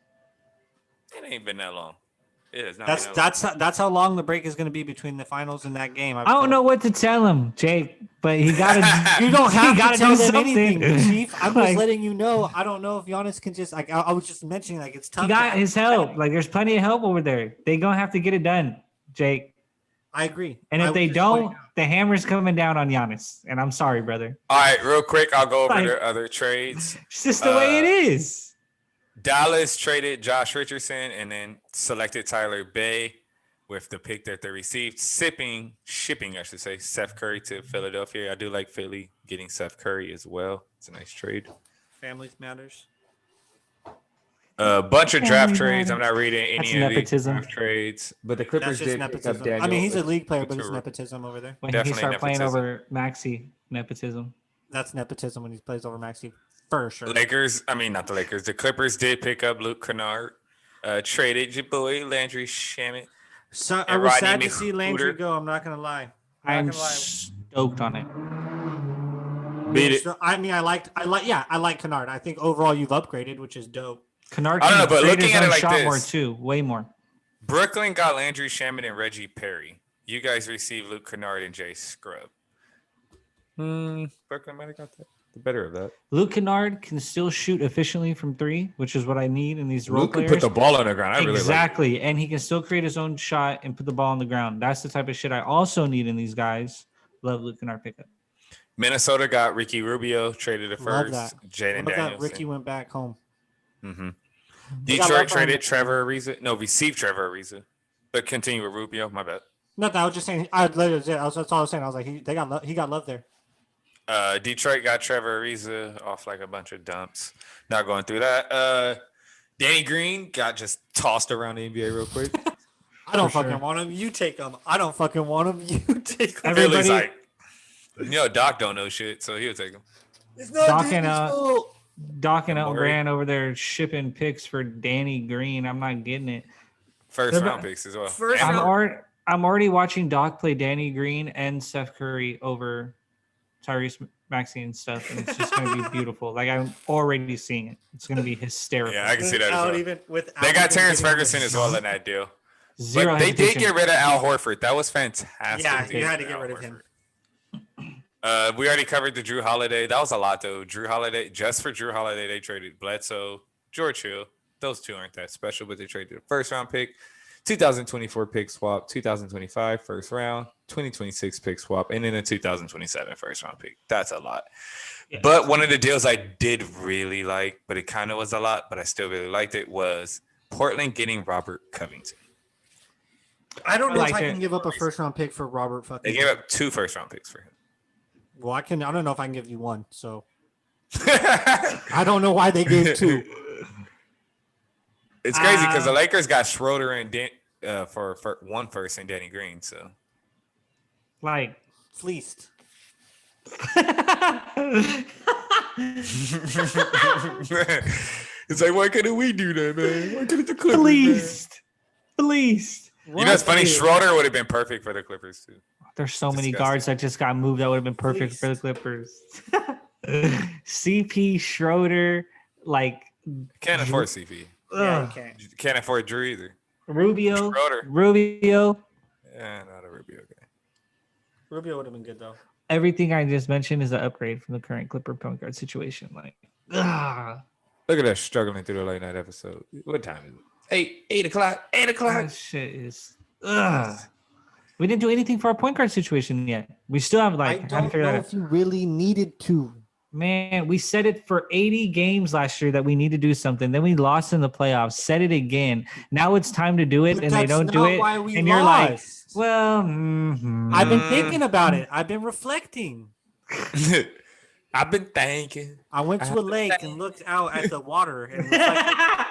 It ain't been that long. It has not That's been that long. that's how long the break is going to be between the finals and that game. I don't know what to tell him, Jake, but he got to. You don't have gotta to tell do them something. anything, Chief. I'm Like, just letting you know. I don't know if Giannis can just like. I was just mentioning like it's tough. he to got have his help. Like, there's plenty of help over there. They gonna have to get it done, Jake. I agree. And I if was they just pointing don't, out. the hammer's coming down on Giannis. And I'm sorry, brother. All right, real quick, I'll go over Like- their other trades. It's just the way it is. Dallas traded Josh Richardson and then selected Tyler Bay with the pick that they received. Shipping, I should say, Seth Curry to Philadelphia. I do like Philly getting Seth Curry as well. It's a nice trade. Families matters. A bunch of draft Family trades. matters. I'm not reading That's any of these nepotism. draft trades. But the That's Clippers just did pick up nepotism. Daniel. I mean, he's a league player, but it's Couture. nepotism over there. When Definitely he start playing nepotism. over Maxi, nepotism. That's nepotism when he plays over Maxi for sure. Lakers, I mean, not the Lakers. The Clippers did pick up Luke Kennard. Traded your boy Landry Shamet. So, I and was Rodney sad to see Landry McHooter. go. I'm not gonna lie. I'm not gonna lie. stoked on it. mean, Beat it. I like Kennard. I think overall you've upgraded, which is dope. Kennard I don't can know, but create looking his at it own like shot this. more too, way more. Brooklyn got Landry Shaman and Reggie Perry. You guys received Luke Kennard and Jay Scrub. Brooklyn might have got the better of that. Luke Kennard can still shoot efficiently from three, which is what I need in these role Luke can players. put the ball on the ground. I really like. Exactly, and he can still create his own shot and put the ball on the ground. That's the type of shit I also need in these guys. Love Luke Kennard pickup. Minnesota got Ricky Rubio, traded a Love first. that. Jaden Love that Daniels. Ricky went back home. Mm-hmm. They got Detroit love traded behind Trevor Ariza. No, received Trevor Ariza. But continue with Rubio. My bad. Nothing. I was just saying. That's all I was saying. I was like, he got love there. Detroit got Trevor Ariza off like a bunch of dumps. Not going through that. Danny Green got just tossed around the NBA real quick. I don't For fucking sure. want him. You take him. I don't fucking want him. You take him. Philly's Everybody- like, Doc don't know shit, so he'll take him. It's not Doc Danny's and, fault. Doc and Elton worry. Brand over there shipping picks for Danny Green. I'm not getting it. First They're round not- picks as well. First And round- I'm already watching Doc play Danny Green and Steph Curry over Tyrese Maxey and stuff, and it's just gonna be beautiful. Like I'm already seeing it. It's gonna be hysterical. Yeah, I can see that as Without well. without They got even Terrence getting Ferguson the as well shot. in that deal. Zero But they did hesitation. get rid of Al Horford. That was fantastic. Yeah, they you had to did get Al rid of him. Horford. We already covered the Drew Holiday. That was a lot though. Drew Holiday, just for Drew Holiday, they traded Bledsoe, George Hill. Those two aren't that special, but they traded a first round pick, 2024 pick swap, 2025 first round, 2026 pick swap, and then a 2027 first round pick. That's a lot. Yeah. But one of the deals I did really like, but it kind of was a lot, but I still really liked it, was Portland getting Robert Covington. I don't I know like if I it. can give up a first round pick for Robert fucking. They gave up 2 first round picks for him. Well, I don't know if I can give you one. So I don't know why they gave 2. It's crazy because the Lakers got Schroeder and for 1 first and Danny Green. So Like Fleeced. it's like, why couldn't we do that, man? Why couldn't the Clippers? Fleeced. Fleeced. You know, it's funny. Schroeder would have been perfect for the Clippers too. There's so many Disgusting. guards that just got moved that would have been perfect for the Clippers. CP Schroeder, like Can't afford CP. Yeah, ugh, you can't. Can't afford Drew either. Rubio. Schroeder. Rubio. Yeah, not a Rubio guy. Rubio would have been good though. Everything I just mentioned is an upgrade from the current Clipper point guard situation. Like, Look at us struggling through the late night episode. What time is it? 8 o'clock. 8 o'clock. that shit is. We didn't do anything for our point guard situation yet. We still have I like haven't don't figured know that out. if you really needed to. Man, we said it for 80 games last year that we need to do something. Then we lost in the playoffs. Said it again. Now it's time to do it, But and they that's don't do not it. why we And you're like, lost. well, I've been thinking about it. I've been reflecting. I've been thinking. I went to a lake and looked out at the water and reflected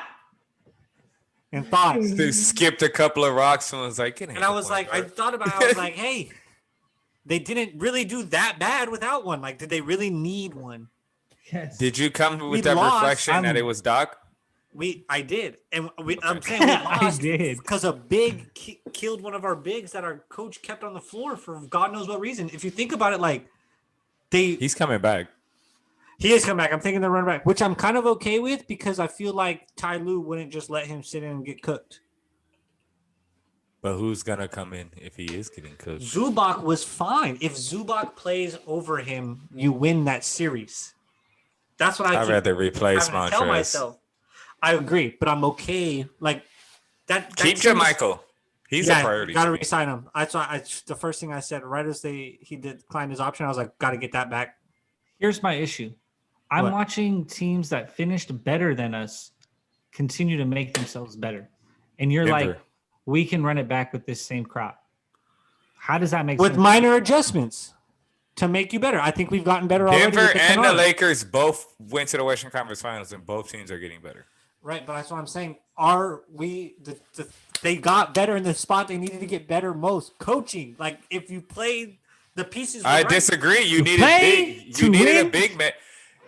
and thought. They skipped a couple of rocks and was like, And I was like, I thought about it. I was like, hey, they didn't really do that bad without one. Like, did they really need one? yes. did you come with We that lost. reflection that it was Doc? I did. And I'm saying we I lost did. because a big killed one of our bigs that our coach kept on the floor for God knows what reason. If you think about it, like, He's coming back. he is coming back. I'm thinking they're running back, which I'm kind of okay with because I feel like Ty Lue wouldn't just let him sit in and get cooked. But who's gonna come in if he is getting cooked? Zubac was fine. If Zubac plays over him, you win that series. That's what I I'd keep rather replace having to tell Montrez. myself. I agree, but I'm okay. Like that. Keep series- Jermichael. He's yeah, a priority. Got to to me. resign him. That's why the first thing I said right as he declined his option, I was like, got to get that back. Here's my issue. I'm What? watching teams that finished better than us continue to make themselves better. And you're like, Denver. we can run it back with this same crop. How does that make With sense? minor adjustments to make you better. I think we've gotten better already. Denver with and the Kennard. Lakers both went to the Western Conference Finals, and both teams are getting better. Right, but that's what I'm saying. They got better in the spot they needed to get better most? Coaching. Like if you played the pieces. I right, disagree. You needed play big. to You needed a win. big man.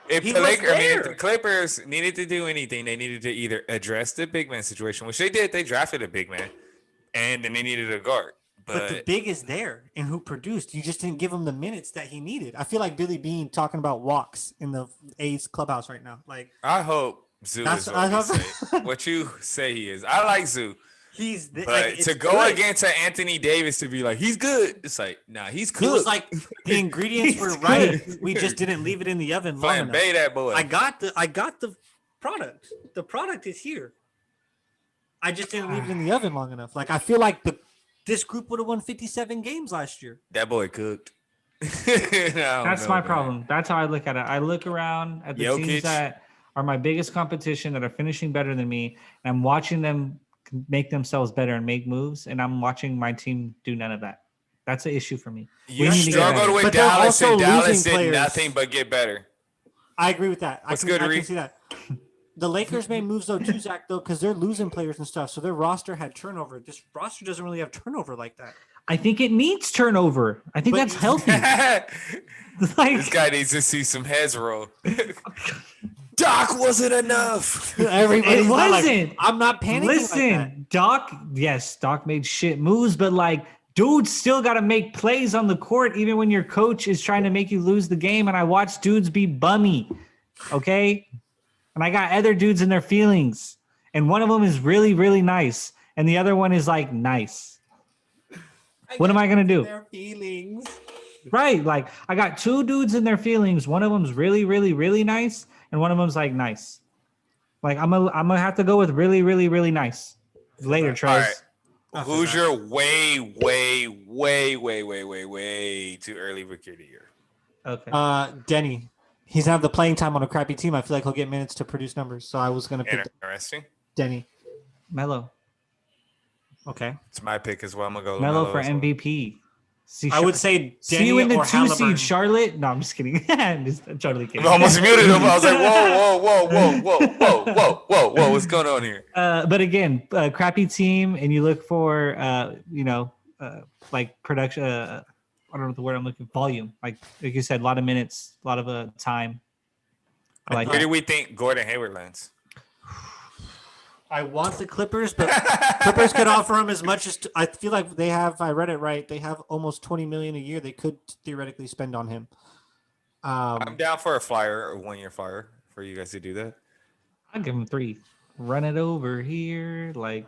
If He the was Lakers, I mean, if there. the Clippers needed to do anything, they needed to either address the big man situation, which they did. They drafted a big man, and then they needed a guard. But the But big is there and who produced. You just didn't give him the minutes that he needed. I feel like Billy Bean talking about walks in the A's clubhouse right now. Like I hope Zoo That's- is I what you hope- say. What you say he is. I like Zoo. he's But like, to it's go good. against Anthony Davis to be like, he's good. It's like, nah, he's It cooked. was like the ingredients were He's right. good. We just didn't leave it in the oven long enough. flambe that boy. I got the product. The product is here. I just didn't leave it in the oven long enough. Like I feel like this group would have won 57 games last year. That boy cooked. That's my problem. That's how I look at it. I look around at the Jokic. teams that are my biggest competition that are finishing better than me, and I'm watching them make themselves better and make moves, and I'm watching my team do none of that. That's an issue for me. You We need to get struggled better. with But they're Dallas, also and Dallas losing did players. nothing but get better. I agree with that. What's I good, can Reed? see that. The Lakers made moves though too, Zach, though, because they're losing players and stuff. So their roster had turnover. This roster doesn't really have turnover like that. I think it needs turnover. I think But- that's healthy. This Like, guy needs to see some heads roll. Doc wasn't enough. Everybody's it not like, wasn't. I'm not panicking. Listen, like that. Doc. Yes, Doc made shit moves, but like, dudes still got to make plays on the court, even when your coach is trying to make you lose the game. And I watch dudes be bummy. Okay, and I got other dudes in their feelings, and one of them is really, really nice, and the other one is like nice. What am I gonna do? Their feelings. Right, like I got two dudes in their feelings. One of them's really, really, really nice, and one of them's like nice. Like I'm gonna have to go with really, really, really nice. Later, Trez. All right. Who's your way too early rookie of the year? Okay. Denny. He's gonna have the playing time on a crappy team. I feel like he'll get minutes to produce numbers. So I was gonna pick Interesting. Denny. Melo. Okay. It's my pick as well. I'm gonna go Melo for as well. MVP. See, I would say Denny see you in the or 2 Halliburton. seed, Charlotte. No, I'm just kidding. I'm just totally kidding. I almost muted him. I was like, whoa, what's going on here? But again, crappy team, and you look for, like production. I don't know the word I'm looking. Volume, like you said, a lot of minutes, a lot of time. I like Where do that. we think Gordon Hayward lands? I want the Clippers, but Clippers could offer him as much as I feel like they have. I read it right. They have almost 20 million a year. They could theoretically spend on him. I'm down for a flyer, a 1 year flyer for you guys to do that. I'll give him 3. Run it over here, like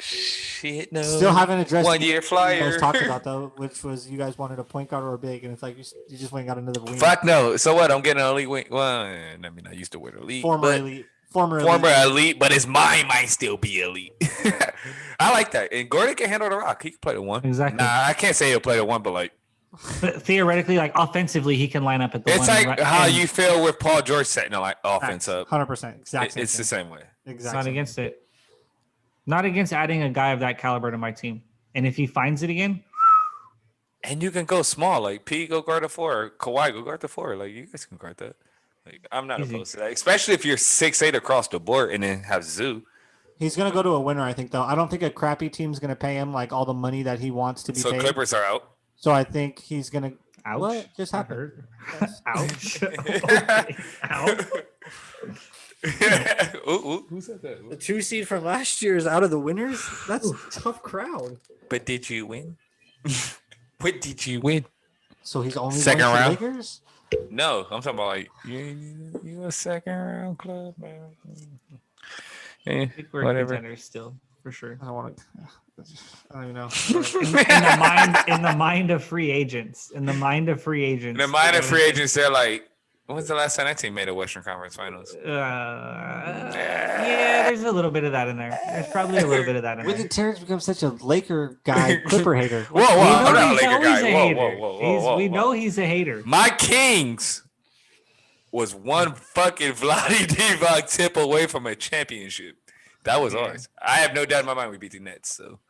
Shit, no. Still haven't addressed 1 year what you flyer. guys talked about though, which was you guys wanted a point guard or a big, and it's like you just went and got another wing. Fuck no. So what? I'm getting an elite wing. Well, I mean, I used to wear elite. Former but elite, former elite, but his mind might still be elite. I like that. And Gordon can handle the rock. He can play the 1. Exactly. Nah, I can't say he'll play the 1, but like, but theoretically, like offensively, he can line up at the it's one. like and how and you feel with Paul George setting the like offense up. 100%. Exactly. It's the same way. It's Exactly. not against it. Not against adding a guy of that caliber to my team. And if he finds it again, And you can go small, like P go guard the 4, or Kawhi go guard the 4. Like you guys can guard that. Like I'm not Easy. opposed to that, especially if you're 6'8" across the board and then have Zoo. He's gonna go to a winner, I think. Though I don't think a crappy team's gonna pay him like all the money that he wants to be So paid. Clippers are out. So I think he's gonna. ouch. What just That happened? hurt. Ouch. Okay. Ouch. Who said that? The 2 seed from last year is out of the winners. That's a tough crowd. But did you win? What did you win? So he's only Second going to round? Lakers. No, I'm talking about like you a second round club, man. I think we're Whatever. contenders still, for sure. I don't want to. I don't even know. In the mind of free agents. In the mind of free agents. The minor free agents, they're like, when was the last time that team made a Western Conference Finals? Yeah, there's a little bit of that in there. There's probably a little bit of that in When there. did Terrence become such a Laker guy, Clipper hater? Whoa, whoa, We I'm know not a he's Laker always guy. a Whoa, hater. whoa, whoa, whoa, whoa, We whoa. know he's a hater. My Kings was one fucking Vlade Divac tip away from a championship. That was Yeah. ours. I have no doubt in my mind we beat the Nets. So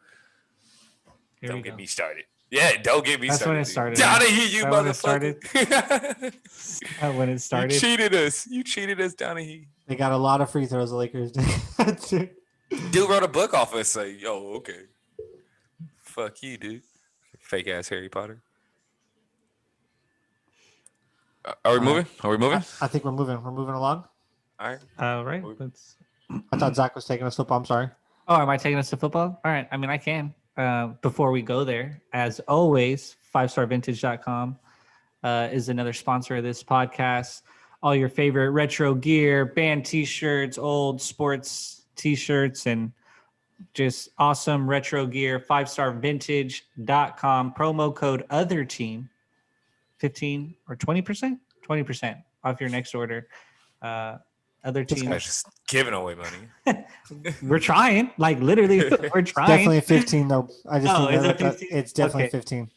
Here don't we get go. me started. Yeah, don't get me That's when started. it started. Donahue, you That's when it started. motherfucker. When it You started. cheated us. You cheated us, Donahue. They got a lot of free throws. The Lakers did. Dude wrote a book off us. Like, yo, okay. Fuck you, dude. Fake ass Harry Potter. Are we moving? Are we moving? I think we're moving. We're moving along. All right. All right. Let's. I thought Zach was taking us football. I'm sorry. Oh, am I taking us to football? All right. I mean, I can. before we go there, as always, 5starvintage.com is another sponsor of this podcast. All your favorite retro gear, band t-shirts, old sports t-shirts, and just awesome retro gear. 5starvintage.com. Promo code other team, 15 or 20%? 20% off your next order. Other This team. guy's just giving away money. We're trying. Like literally, we're trying. Definitely 15 though. I just Oh, need to is know it that 15? it's definitely Okay. 15.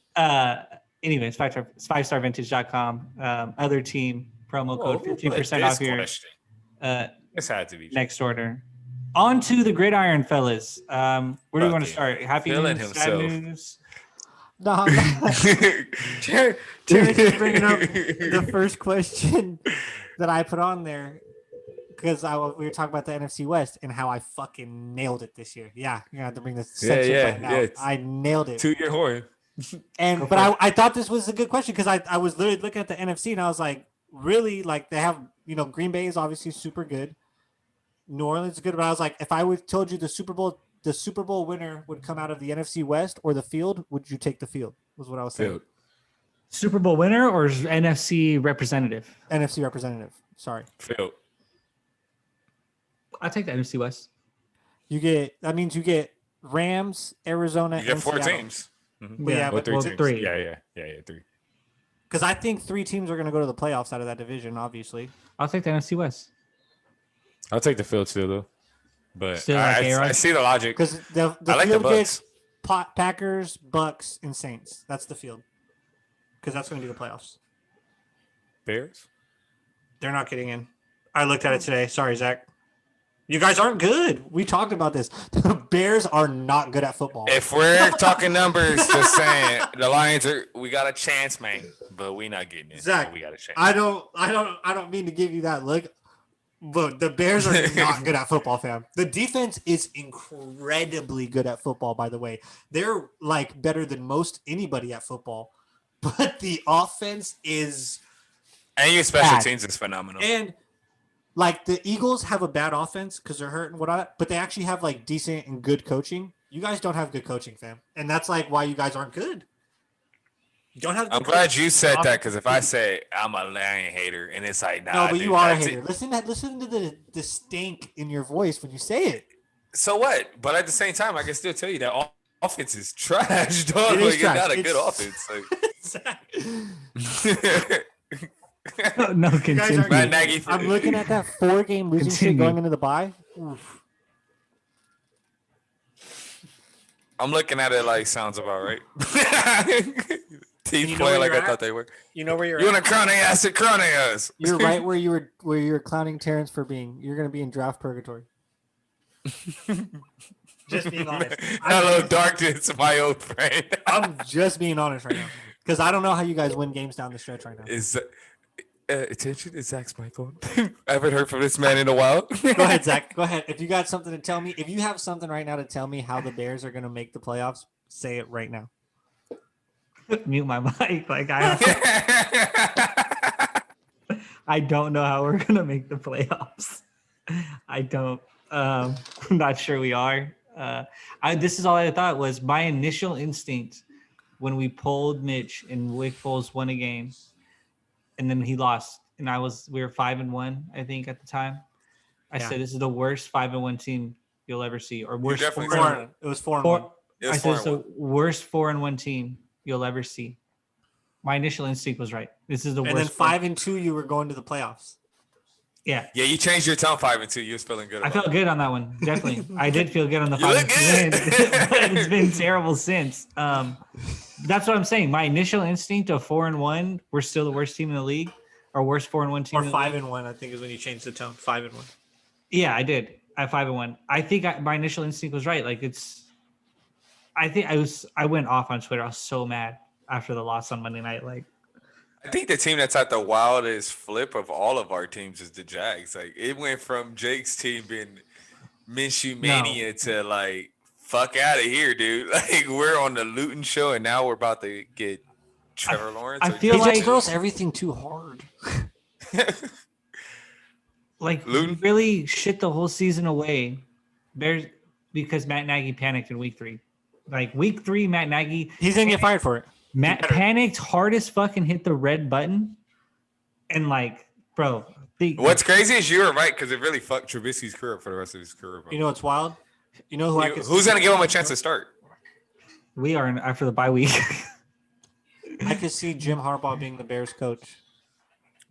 Anyways, 5starvintage.com. Other team promo Whoa, code who 15% put off this your question? This had to be. next order. On to the gridiron, fellas. Where do you want to Fucking start? Happy feeling news, sad himself. news? No, I'm not. Terrence is bringing up the first question that I put on there because we were talking about the NFC West and how I fucking nailed it this year. Yeah, you're gonna have to bring the censor button out. yeah. I nailed it. To your horn. And but I thought this was a good question because I was literally looking at the NFC and I was like, really, like they have, Green Bay is obviously super good. New Orleans is good, but I was like, if I would told you the Super Bowl winner would come out of the NFC West or the field, would you take the field? Was what I was saying. Field. Super Bowl winner or NFC representative? NFC representative. Sorry. Field. I'll take the NFC West. That means you get Rams, Arizona, You get and 4 Seattle. teams. But yeah, Or but 3 well, teams. 3. Yeah, 3. because I think 3 teams are going to go to the playoffs out of that division, obviously. I'll take the NFC West. I'll take the field still though. But Still like I A-Rod? see the logic. Because the I like the field Bucks. gets Packers, Bucks, and Saints. That's the field. Because that's going to be the playoffs. Bears. They're not getting in. I looked at it today. Sorry, Zach. You guys aren't good. We talked about this. The Bears are not good at football. If we're talking numbers, just saying the Lions we got a chance, man. But we not getting it. Zach, we got a chance. I don't mean to give you that look, but the Bears are not good at football, fam. The defense is incredibly good at football, by the way. They're like better than most anybody at football. But the offense is And your special bad. teams is phenomenal. And like the Eagles have a bad offense because they're hurt and whatnot, but they actually have like decent and good coaching. You guys don't have good coaching, fam. And that's like why you guys aren't good. You don't have good I'm glad coaching. you said that because if I say I'm a Lion hater and it's like, nah, No, but dude, you are a that's hater. it. Listen to the stink in your voice when you say it. So what? But at the same time, I can still tell you that offense is trash, dog. It is Like, it's trash. not a good It's- offense. Like, No, You guys continue. aren't Matt good. Nagy. I'm looking at that 4-game losing streak Continue. going into the bye. Oof. I'm looking at it like sounds about right. Teams You know playing where like you're I at? thought they were. You know where you're You at? want to crown their ass to crown their ass. You're right where you're clowning Terrence for being. You're going to be in draft purgatory. Just being honest. Hello, darkness, my old friend. I'm just being honest right now because I don't know how you guys win games down the stretch right now. Is attention? Is Zach's mic on? I haven't heard from this man in a while. Go ahead, Zach. Go ahead. If you got something to tell me, if you have something right now to tell me how the Bears are going to make the playoffs, say it right now. Mute my mic. Like I don't know how we're gonna make the playoffs. I don't. I'm not sure we are. This is all I thought was my initial instinct when we pulled Mitch and Wick Foles won a game, and then he lost, and we were 5-1, I think at the time. I Yeah. said this is the worst 5-1 team you'll ever see, or worst definitely four- said Four, it was 4-1. four- It was I said it's 4-1. the worst 4-1 team you'll ever see. My initial instinct was right. This is the And then worst. 5-2, you were going to the playoffs. Yeah, Yeah, you changed your tone 5-2. You was feeling good. I About felt it. good on that one. Definitely, I did feel good on the You look 5-2 win, good. but it's been terrible since. That's what I'm saying. My initial instinct of 4-1, we're still the worst team in the league, or worst 4-1 team. Or in the league. 5-1, I think is when you changed the tone. 5-1. Yeah, I did. At 5-1, I think my initial instinct was right. Like I went off on Twitter. I was so mad after the loss on Monday night. Like, I think the team that's had the wildest flip of all of our teams is the Jags. Like it went from Jake's team being Minshew mania to like fuck out of here, dude. Like we're on the Luton show and now we're about to get Trevor Lawrence. I or feel He like- just throws everything too hard. Like Luton? we really shit the whole season away. Bears because Matt Nagy panicked in week 3. Like week 3, Matt Nagy. He's gonna get fired for it. Matt panicked hard as fucking hit the red button. And like, bro. What's crazy is you were right because it really fucked Trubisky's career for the rest of his career. Bro. You know what's wild? You know who I could Who's going to give him a chance to start? We are after the bye week. I could see Jim Harbaugh being the Bears coach.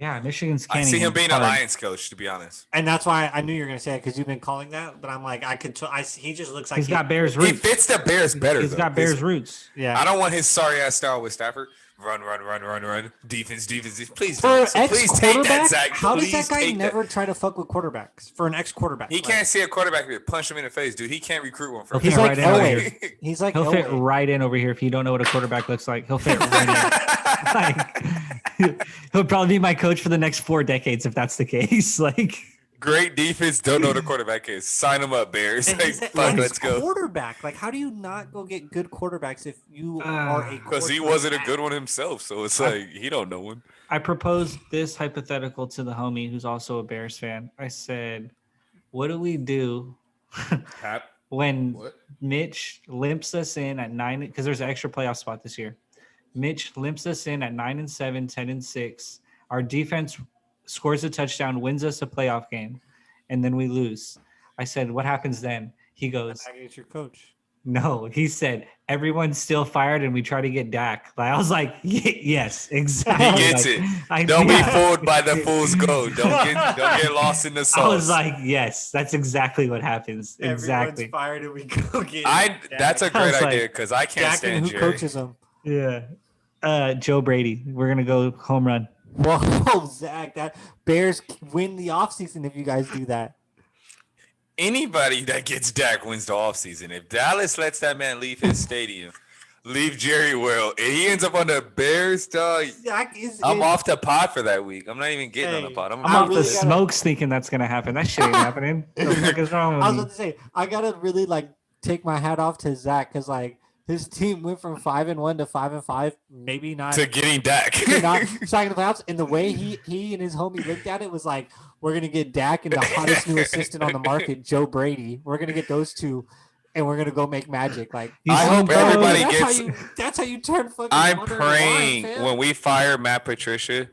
Yeah, Michigan's I canning. see him being a hard. Lions coach, to be honest. And that's why I knew you were gonna say it because you've been calling that. But I'm like, he just looks like He's got Bears He roots. fits the Bears better. He's though. got Bears roots. Yeah. I don't want his sorry ass style with Stafford. Run. Defense. Please For don't. ex Please take that, quarterback, Zach. how does Please that guy take never try to fuck with quarterbacks? For an ex quarterback, He can't see a quarterback and punch him in the face, dude. He can't recruit one from He's He's like right in over Elway. here. He's like He'll fit Elway. right in over here if you don't know what a quarterback looks like. He'll fit right in. Like, he'll probably be my coach for the next 4 decades if that's the case. Like, Great defense. Don't know what a quarterback is. Sign him up, Bears. And Like, he's fuck, an let's go. quarterback. Like, how do you not go get good quarterbacks if you are a Because he wasn't a good one himself, so it's like he don't know one. I proposed this hypothetical to the homie who's also a Bears fan. I said, what do we do Cap. when What? Mitch limps us in at 9? Because there's an extra playoff spot this year. Mitch limps us in at 9-7, 10-6. Our defense scores a touchdown, wins us a playoff game, and then we lose. I said, what happens then? He goes, I get your coach. no. He said, everyone's still fired and we try to get Dak. Like, I was like, yes, exactly. He gets Like, it. Don't be fooled by the fool's gold. Don't get lost in the sauce. I was like, yes, that's exactly what happens. Exactly. Everyone's fired and we go get. That's a I great was like, idea because I can't Dak and stand who Jerry. coaches him. Yeah. Joe Brady. We're gonna go home run. Whoa, Zach! That Bears win the offseason if you guys do that. Anybody that gets Dak wins the offseason. If Dallas lets that man leave his stadium, leave Jerry World, and he ends up on the Bears, dog, Zach is. I'm off the pod for that week. I'm not even getting on the Hey, pod. I'm I off really the gotta- smokes thinking that's gonna happen. That shit ain't happening. What the fuck is wrong I was with about me? to say I gotta really like take my hat off to Zach because like his team went from 5-1 to 5-5. Maybe not. to getting Dak. not starting the playoffs, and the way he and his homie looked at it was like, we're gonna get Dak and the hottest new assistant on the market, Joe Brady. We're gonna get those two, and we're gonna go make magic. Like You I see, hope bro, everybody that's gets. that's how you turn fucking. I'm water into wine, praying fam. when we fire Matt Patricia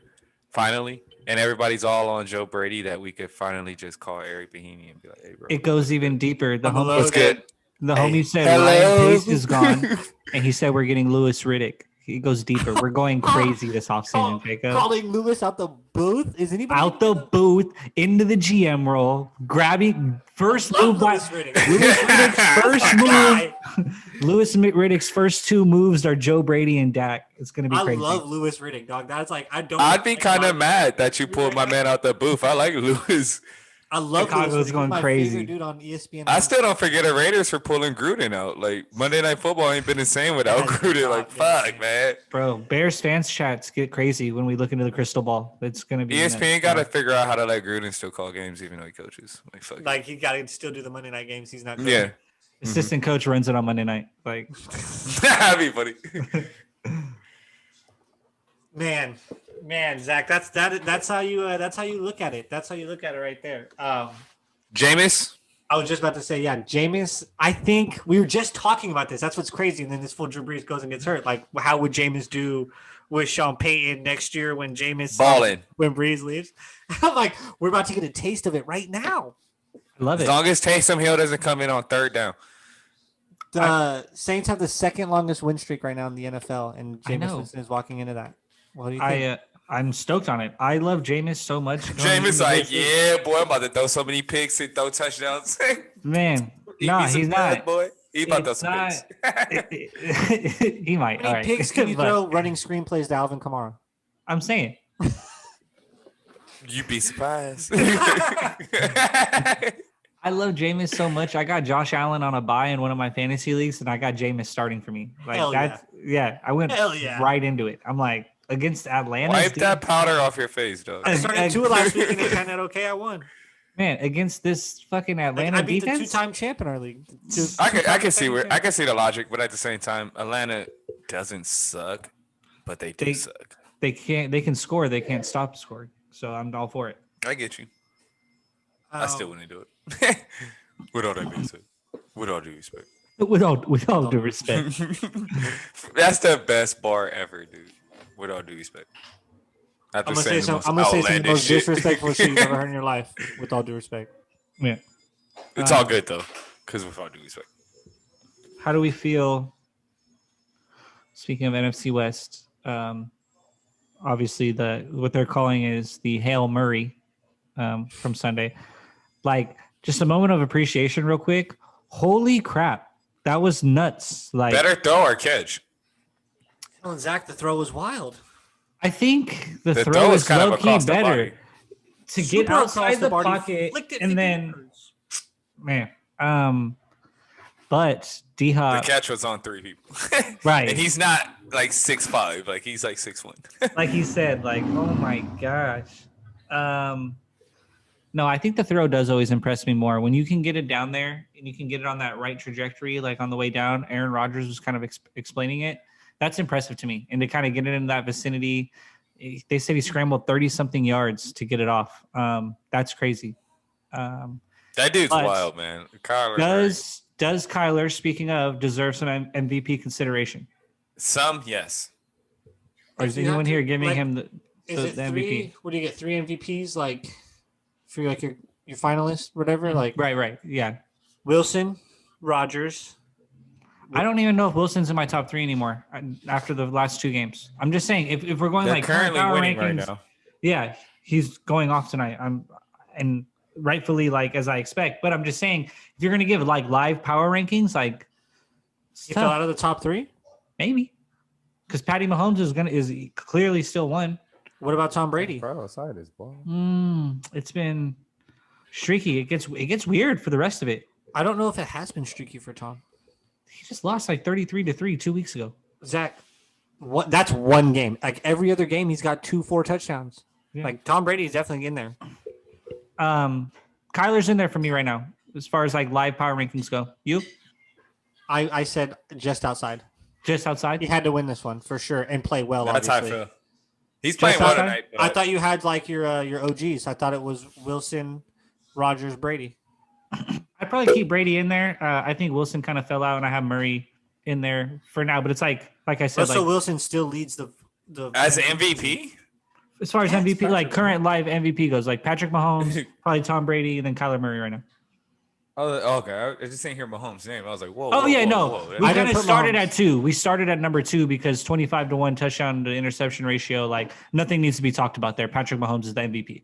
finally, and everybody's all on Joe Brady, that we could finally just call Eric Bahini and be like, "Hey, bro, It goes even deeper. The Hello, homie, what's good?" the Hey, homie said hello. Ryan Pace is gone, and he said we're getting Lewis Riddick. He goes deeper. We're going crazy this offseason, Jacob. Calling Lewis out the booth. Is anybody Out the booth, into the GM role, grabbing first Love move by Lewis Riddick. Lewis Riddick's first move. Guy. Lewis Riddick's first 2 moves are Joe Brady and Dak. It's gonna be I crazy. love Lewis Riddick, dog. That's like I don't. I'd be kind of I mad that you pulled my man out the booth. I like Lewis. love Chicago's Lewis Riddick. going He's my crazy. favorite dude on ESPN. I still don't forget the Raiders for pulling Gruden out. Like Monday Night Football ain't been the same without Has Gruden. not Like been the same. fuck, man. Bro, Bears fans chats get crazy when we look into the crystal ball. It's gonna be ESPN nuts. got to figure out how to let Gruden still call games even though he coaches. Like fuck. like he got to still do the Monday night games. He's not. Yeah, Assistant coach runs it on Monday night. Like that'd be funny. Man, Zach, that's how you look at it. That's how you look at it right there. Jameis. I was just about to say, yeah, Jameis. I think we were just talking about this. That's what's crazy. And then this fool Drew Brees goes and gets hurt. Like, how would Jameis do with Sean Payton next year when Jameis Balling. when Brees leaves? I'm like, we're about to get a taste of it right now. I love As it. long as Taysom Hill doesn't come in on third down. The Saints have the second longest win streak right now in the NFL, and I Jameis know. Winston is walking into that. What do you think? I'm stoked on it. I love Jameis so much. Jameis like, yeah, boy, I'm about to throw so many picks and throw touchdowns. Man, Eat nah, me some he's bread, not. boy. He about to throw It's some not- picks. He might. How All many right. picks can you But throw running screenplays to Alvin Kamara? I'm saying. You'd be surprised. I love Jameis so much. I got Josh Allen on a bye in one of my fantasy leagues, and I got Jameis starting for me. Like Hell that's I went Hell yeah. right into it. I'm like against Atlanta. Wipe that powder off your face, dog. I started two last week and it turned out okay. I won. Man, against this fucking Like, Atlanta I beat defense. the two-time champ in our league. I can see where I can see the logic, but at the same time, Atlanta doesn't suck, but they do They- suck. They can score. They can't stop scoring. So I'm all for it. I get you. I Um, still wouldn't do it. With all that being said, with all due respect. with all due respect. That's the best bar ever, dude. With all due respect. After I'm gonna say saying the some. most I'm gonna say some of the outlandish most shit. disrespectful shit you've ever heard in your life. With all due respect. Yeah. It's all good though, because with all due respect. How do we feel? Speaking of NFC West, obviously what they're calling is the Hail Murray from Sunday. Like, just a moment of appreciation, real quick. Holy crap, that was nuts! Like, Better throw or catch. Telling Zach the throw was wild. I think the The throw is is kind of low key across the better body. to get Super across outside the body, pocket flicked it and 50 then yards. man. But D The Hop, catch was on 3 people. Right. And he's not like 6'5", like he's like 6'1". like he said, like, oh my gosh. No, I think the throw does always impress me more when you can get it down there and you can get it on that right trajectory, like on the way down. Aaron Rodgers was kind of explaining it. That's impressive to me, and to kind of get it in that vicinity. They said he scrambled 30-something yards to get it off. That's crazy. That dude's But wild, man. Kyler Murray. Does Kyler, speaking of, deserve some MVP consideration? Some, yes. Or If is you have anyone to, here giving like, him the Is it MVP? three? What do you get? 3 MVPs, like for like your finalist, whatever. Like Right. Yeah. Wilson, Rogers. I don't even know if Wilson's in my top 3 anymore after the last 2 games. I'm just saying, if we're going They're like current currently power winning right rankings, now. yeah, he's going off tonight. And rightfully, like, as I expect. But I'm just saying, if you're gonna give like live power rankings, like, it's He fell tough. out of the top 3. Maybe because Patty Mahomes is clearly still one. What about Tom Brady? Bro, outside is ball. It's been streaky. It gets weird for the rest of it. I don't know if it has been streaky for Tom. He just lost like 33-3 2 weeks ago. Zach, what? That's one game. Like every other game, he's got 2-4 touchdowns. Yeah. Like Tom Brady is definitely in there. Kyler's in there for me right now as far as like live power rankings go. You I said just outside. just outside? He had to win this one for sure and play well. That's how I obviously. feel. He's playing well outside? tonight. But I thought you had like your OGs. I thought it was Wilson, Rogers, Brady. I'd probably keep Brady in there. I think Wilson kind of fell out, and I have Murray in there for now. But it's like I said, Russell like, Wilson still leads the as an MVP, as far as Yeah, it's MVP, like Patrick current live MVP goes, like Patrick Mahomes, probably Tom Brady, and then Kyler Murray right now. oh, okay. I just didn't hear Mahomes' name. I was like, whoa. Oh whoa, yeah, whoa, no, whoa. we I kind didn't of put started Mahomes. at 2. We started at number 2 because 25-1 touchdown to interception ratio. Like nothing needs to be talked about there. Patrick Mahomes is the MVP.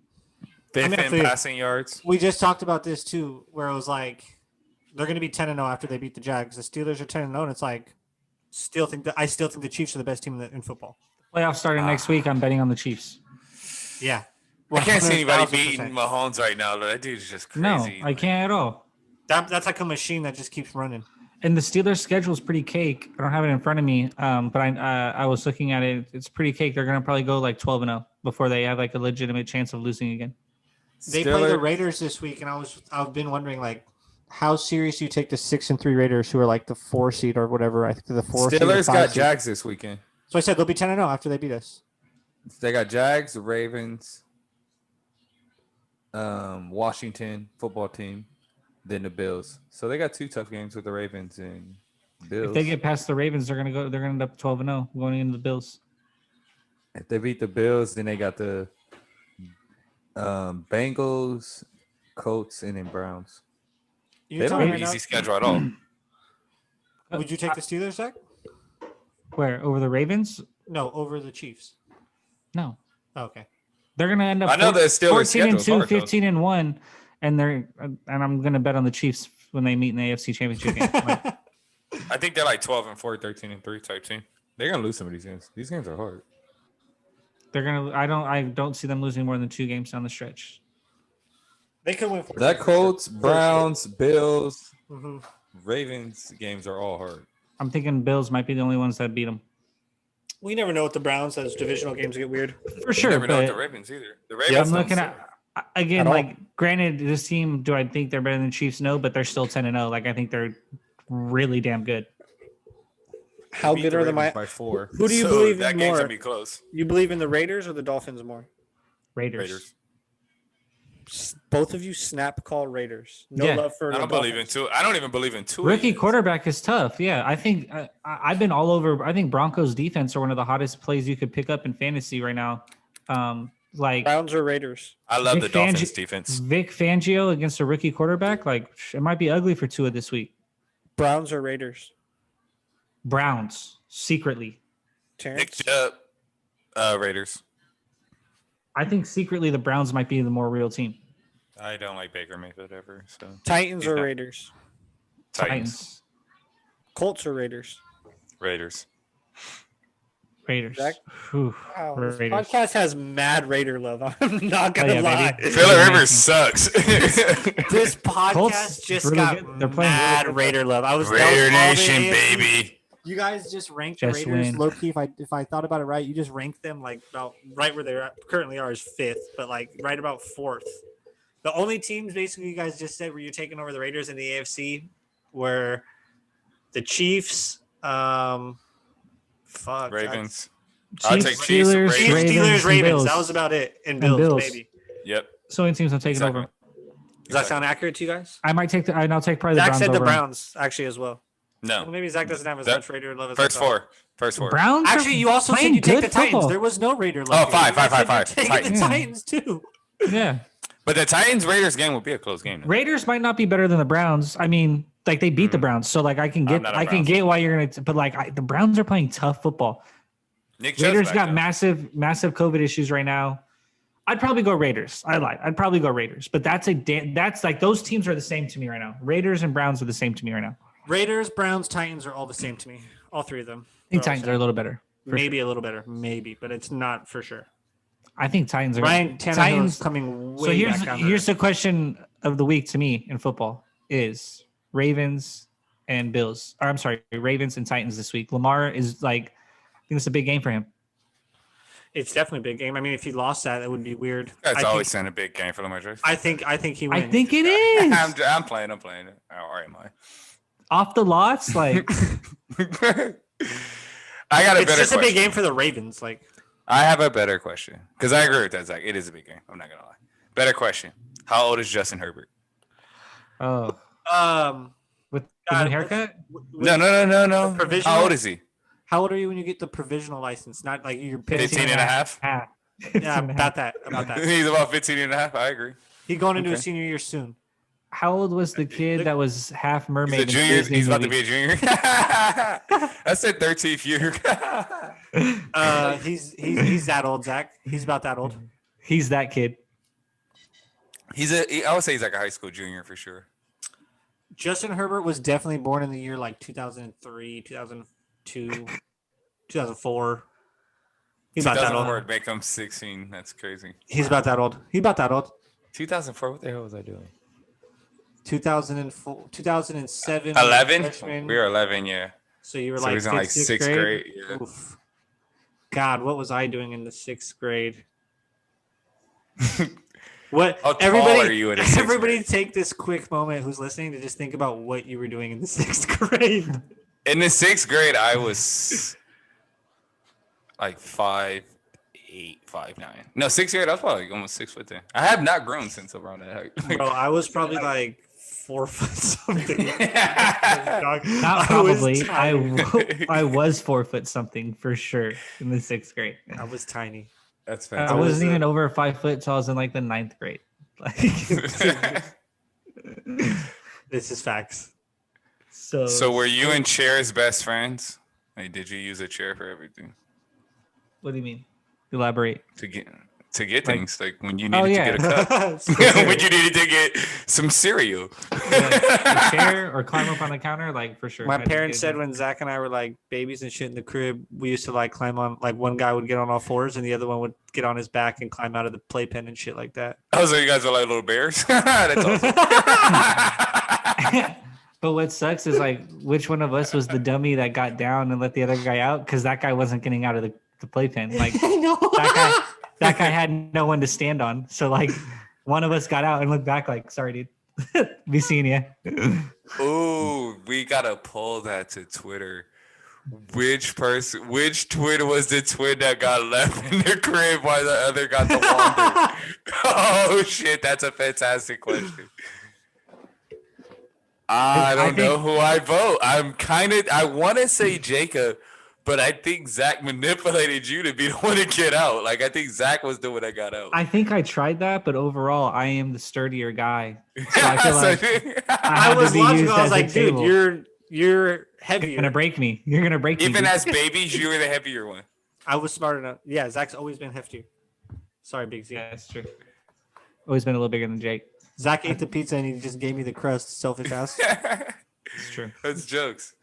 Fifth I mean, I in feel- passing yards. We just talked about this too, where it was like they're going to be 10-0 after they beat the Jags. The Steelers are 10-0, and it's like I still think the Chiefs are the best team in football. Playoffs starting next week. I'm betting on the Chiefs. Yeah, I can't see anybody 100,000%. beating Mahomes right now. That dude's just No, crazy. I can't at all. That's like a machine that just keeps running. And the Steelers' schedule is pretty cake. I don't have it in front of me, but I was looking at it. It's pretty cake. They're gonna probably go like 12-0 before they have like a legitimate chance of losing again. They play the Steelers- Raiders this week, and I've been wondering like how serious do you take the 6-3 Raiders, who are like the 4 seed or whatever? I think they're the 4 seed. or Steelers 5 got seed. Jags this weekend. So I said they'll be 10-0 after they beat us. They got Jags, Ravens, Washington football team, then the Bills. So they got 2 tough games with the Ravens and Bills. If they get past the Ravens, they're gonna end up 12-0 going into the Bills. If they beat the Bills, then they got the Bengals, Colts, and then Browns. You They tell don't me Not right an now, easy schedule at all. would you take the Steelers, Zach? Where over the Ravens? No, over the Chiefs. No, Oh, okay. they're gonna end up. I know the Steelers' 14-2, schedule is hard, though. 15-1, and I'm gonna bet on the Chiefs when they meet in the AFC Championship game. Like, I think they're like 12-4, 13-3 type team. They're gonna lose some of these games. These games are hard. I don't see them losing more than 2 games down the stretch. They could win 4. That Colts, Browns, Bills, Mm-hmm. Ravens games are all hard. I'm thinking Bills might be the only ones that beat them We never know with the Browns as divisional games get weird. for You sure. never know with But the Ravens either. The I'm Ravens. don't looking suck. at again. At all. Like, granted, this team. Do I think they're better than the Chiefs? No, but they're still 10-0. Like, I think they're really damn good. How Beat good the are the Ravens by 4. Who do you So believe that in game's more? gonna be close. You believe in the Raiders or the Dolphins more? Raiders. Raiders. Both of you snap call Raiders. No Yeah. love for I the don't believe in Dolphins. Tua. I don't even believe in Tua. Rookie yet. quarterback is tough. Yeah, I think I've been all over. I think Broncos defense are one of the hottest plays you could pick up in fantasy right now. Like Browns or Raiders? I love the Vic Dolphins Fangi- defense. Vic Fangio against a rookie quarterback, like it might be ugly for Tua this week. Browns or Raiders? Browns secretly. Nick Terrence? Chubb, Raiders. I think secretly the Browns might be the more real team. I don't like Baker Mayfield ever. So Titans He's or not- Raiders? Titans, Colts or Raiders? Raiders. Raiders. Zach? Whew, Wow, this Raiders. podcast has mad Raider love. I'm not gonna yeah, lie. baby. Phillip amazing. Rivers sucks. This podcast Colts just really got good. They're playing really mad good. Raider love. I was that Raider was all the Nation, AFC. baby. You guys just ranked the Just Raiders win. low key. If I thought about it right, you just ranked them like about right where they currently are is fifth, but like right about fourth. The only teams basically you guys just said where you're taking over the Raiders in the AFC were the Chiefs. Ravens. I'll take Chiefs, Chiefs, Steelers, Ravens. Ravens, and Bills. That was about it. And And Bills, Bills. maybe. Yep. So many teams I'm taking Exactly. over. Does that sound accurate to you guys? I might take the. I'll take probably the Zach Browns said the over 'em. Browns actually as well. Well, No. maybe Zach doesn't have as That- much Raider love as First I thought. four. First four. Browns. are Actually, you also said playing you take good the Titans. football. There was no Raider love. Oh, here. five, You guys five, said five, you're five. taking Titans. the Titans too. Yeah. But the Titans Raiders game will be a close game. though. Raiders might not be better than the Browns. I mean, like they beat the Browns, so like I can get not a I can Browns get why you're gonna. But like the Browns are playing tough football. Nick Chubb's Raiders back, got though. massive COVID issues right now. I'd probably go Raiders. I lied. I'd probably go Raiders. But that's like those teams are the same to me right now. Raiders and Browns are the same to me right now. Raiders, Browns, Titans are all the same to me. All three of them. I think They're all Titans the are a little better. for maybe a little better, maybe, but it's not for sure. sure. I think Titans are. Ryan Tannehill is Titans. coming way So here's back down here's there. the question of the week to me in football is Ravens and Bills. Or I'm sorry, Ravens and Titans this week. Lamar is like, I think it's a big game for him. It's definitely a big game. I mean, if he lost that, that would be weird. That's I always think, been a big game for Lamar Jackson. I think he wins. I think it is I'm playing. I'm playing. All right, am I? off the lots. Like I got a it's better just a big question. game for the Ravens. Like, I have a better question because I agree with that, Zach. It is a big game. I'm not gonna lie. Better question. How old is Justin Herbert? oh, with the God, new haircut. No. provisional- How old is he? How old are you when you get the provisional license? Not like you're pitching. 15 and a half. Ah. Yeah, about that. About that. He's about 15 and a half. I agray. He's going into Okay. his senior year soon. How old was the kid that was half mermaid? He's a in the junior. Disney He's about to movie? be a junior. That's their 13th year. He's that old, Zach. He's about that old. He's that kid. I would say he's like a high school junior for sure. Justin Herbert was definitely born in the year like 2003, 2002, 2004. He's about that 2004 old. would make him 16. That's crazy. He's about that old. He's about that old. 2004. What the hell was I doing? 2004, 2007. 11. freshman. We were 11. Yeah. So you were So like, he's in like sixth grade. Yeah. Oof. God, what was I doing in the sixth grade? What How tall everybody? are you in the sixth Everybody, grade? take this quick moment who's listening to just think about what you were doing in the sixth grade. In the sixth grade, I was like 5'8", 5'9". No, sixth grade, I was probably like almost 6 foot 10. I have not grown since around that height. Bro, I was probably like 4 foot something. Not I was probably. tiny. I was 4 foot something for sure in the sixth grade. I was tiny. That's I fantastic. wasn't even over 5 foot till I was in like the ninth grade. Like, This is facts. So were you and Chair's best friends? Like, did you use a chair for everything What do you mean? Elaborate. to get Like- things like when you Oh, needed yeah. to get a cup, when you needed to get some cereal? The chair or climb up on the counter, like for sure. My I think parents it- said when Zach and I were like babies and shit in the crib, we used to like climb on, like one guy would get on all fours and the other one would get on his back and climb out of the playpen and shit like that. Oh, so you guys are like little bears? That's awesome. But what sucks is like, which one of us was the dummy that got down and let the other guy out? Because that guy wasn't getting out of the playpen. Like I know. that guy had no one to stand on. So like, one of us got out and looked back like, sorry, dude, be seeing you. Ooh, we gotta pull that to Twitter. which twin was the twin that got left in the crib while the other got the wander? Oh shit, that's a fantastic question. I don't know who I vote. I want to say Jacob, but I think Zach manipulated you to be the one to get out. Like I think Zach was the one that got out. I think I tried that, but overall, I am the sturdier guy. So I feel like I was logical. I was like, dude, you're you're heavier. gonna break me. You're gonna break me. Even dude. as babies, you were the heavier one. I was smart enough. Yeah, Zach's always been heftier. Sorry, Big Z. Yeah, that's true. Always been a little bigger than Jake. Zach ate the pizza and he just gave me the crust. Selfish ass. It's true. That's jokes.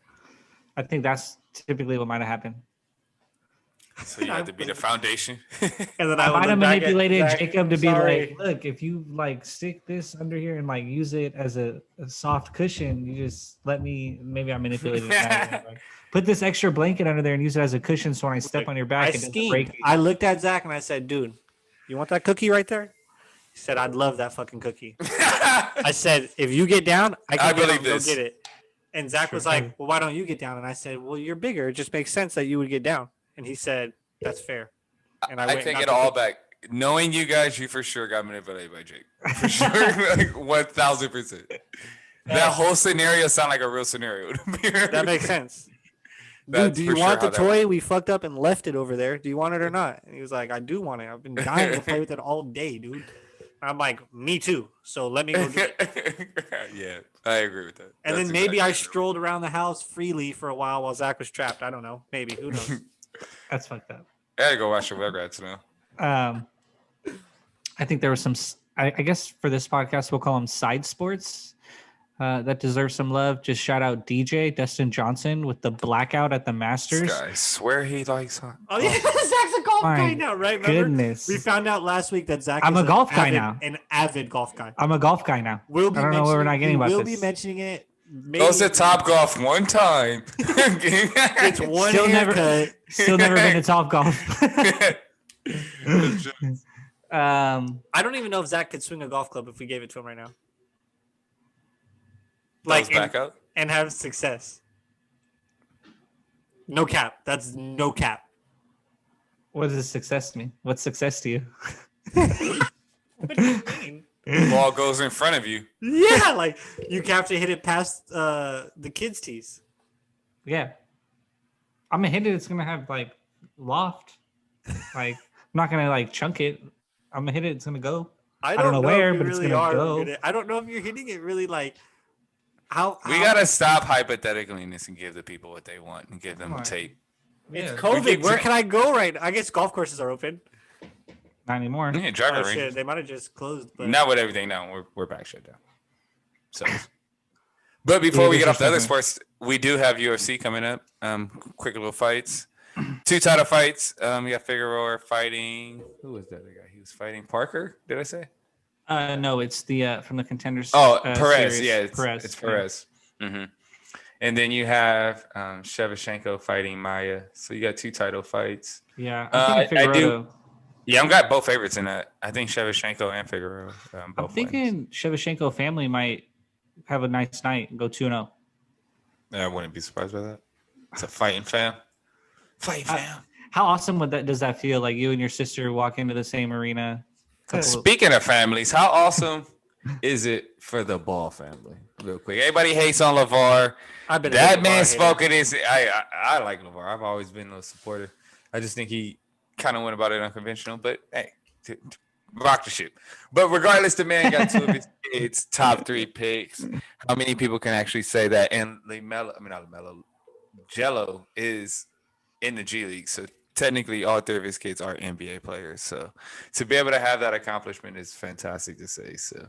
I think that's typically what might have happened. So you had to be the foundation. And then I would might have look back at manipulated Zach, Jacob to be sorry. like, look, if you like stick this under here and like use it as a soft cushion, you just let me. Maybe I manipulated it. that way. Like, put this extra blanket under there and use it as a cushion, so when I step on your back, I it doesn't schemed. break you. I looked at Zach and I said, dude, you want that cookie right there? He said, I'd love that fucking cookie. I said, if you get down, I can believe go this. get it. And Zach was like, well, why don't you get down? And I said, well, you're bigger. It just makes sense that you would get down. And he said, that's fair. And I went take and it got the all cookie. back. Knowing you guys, you for sure got manipulated by Jake. For sure, like 1,000%. That whole scenario sound like a real scenario. To me. That makes sense. Dude, That's do for you sure want the how that toy? We fucked up and left it over there. Do you want it or not? And he was like, I do want it. I've been dying to play with it all day, dude. I'm like, me too. So let me go get it. Yeah, I agree with that. And That's then maybe exactly I what strolled around the house freely for a while Zach was trapped. I don't know. Maybe. Who knows? That's fucked up. I gotta go watch the Rugrats now. I think there was some. I guess for this podcast, we'll call them side sports that deserve some love. Just shout out DJ Dustin Johnson with the blackout at the Masters. This guy, I swear he likes. Oh yeah, Zach's a golf My guy now, right? Remember? Goodness, We found out last week that Zach I'm is a an golf guy avid- now. An avid golf guy. I'm a golf guy now. We'll be I don't know where we're not getting about We'll this. be mentioning it. Maybe Goes to Top Golf one time. It's one Still never, haircut. still never been to Top Golf. I don't even know if Zach could swing a golf club if we gave it to him right now. Like and, back up. and have success. No cap. That's no cap. What does success mean? What's success to you? What do you mean? Ball goes in front of you. Yeah, like you have to hit it past the kids' tees. Yeah, I'm gonna hit it. It's gonna have like loft. Like I'm not gonna like chunk it. I'm gonna hit it. It's gonna go. I don't know where, if you but it's gonna go. I don't know if you're hitting it really like how. We gotta stop hypotheticalness and give the people what they want and give them Come on. tape. It's Yeah, COVID. Where can I go right now? I guess golf courses are open. not anymore. Yeah, driver Oh, range. shit, they might have just closed. But Not with everything now. We're back shut down. So, but before Yeah, we this get off is the other something. sports, we do have UFC coming up. Quick little fights. 2 title fights. We got Figueroa fighting. Who was the other guy? He was fighting Parker. Did I say? No, it's the from the contenders. Oh, Perez. series. Yeah, it's Perez. It's Perez. Hmm. And then you have Shevchenko fighting Maya. So you got 2 title fights. Yeah, I I'm thinking do- Figueroa. Yeah, I've got both favorites in that. I think Shevchenko and Figueroa. I'm Both thinking Shevchenko family might have a nice night and go 2-0. I wouldn't be surprised by that. It's a fighting fam. Fighting fam. How awesome does that feel? Like you and your sister walk into the same arena. Speaking of families, how awesome is it for the Ball family? Real quick, everybody hates on LeVar. I've been a That big man LeVar spoke in his. I like LeVar. I've always been a supporter. I just think he kind of went about it unconventional. But hey, rock the ship. But regardless, the man got 2 of his kids top 3 picks. How many people can actually say that? And Jello is in the G League, so technically all 3 of his kids are NBA players. So to be able to have that accomplishment is fantastic to say. So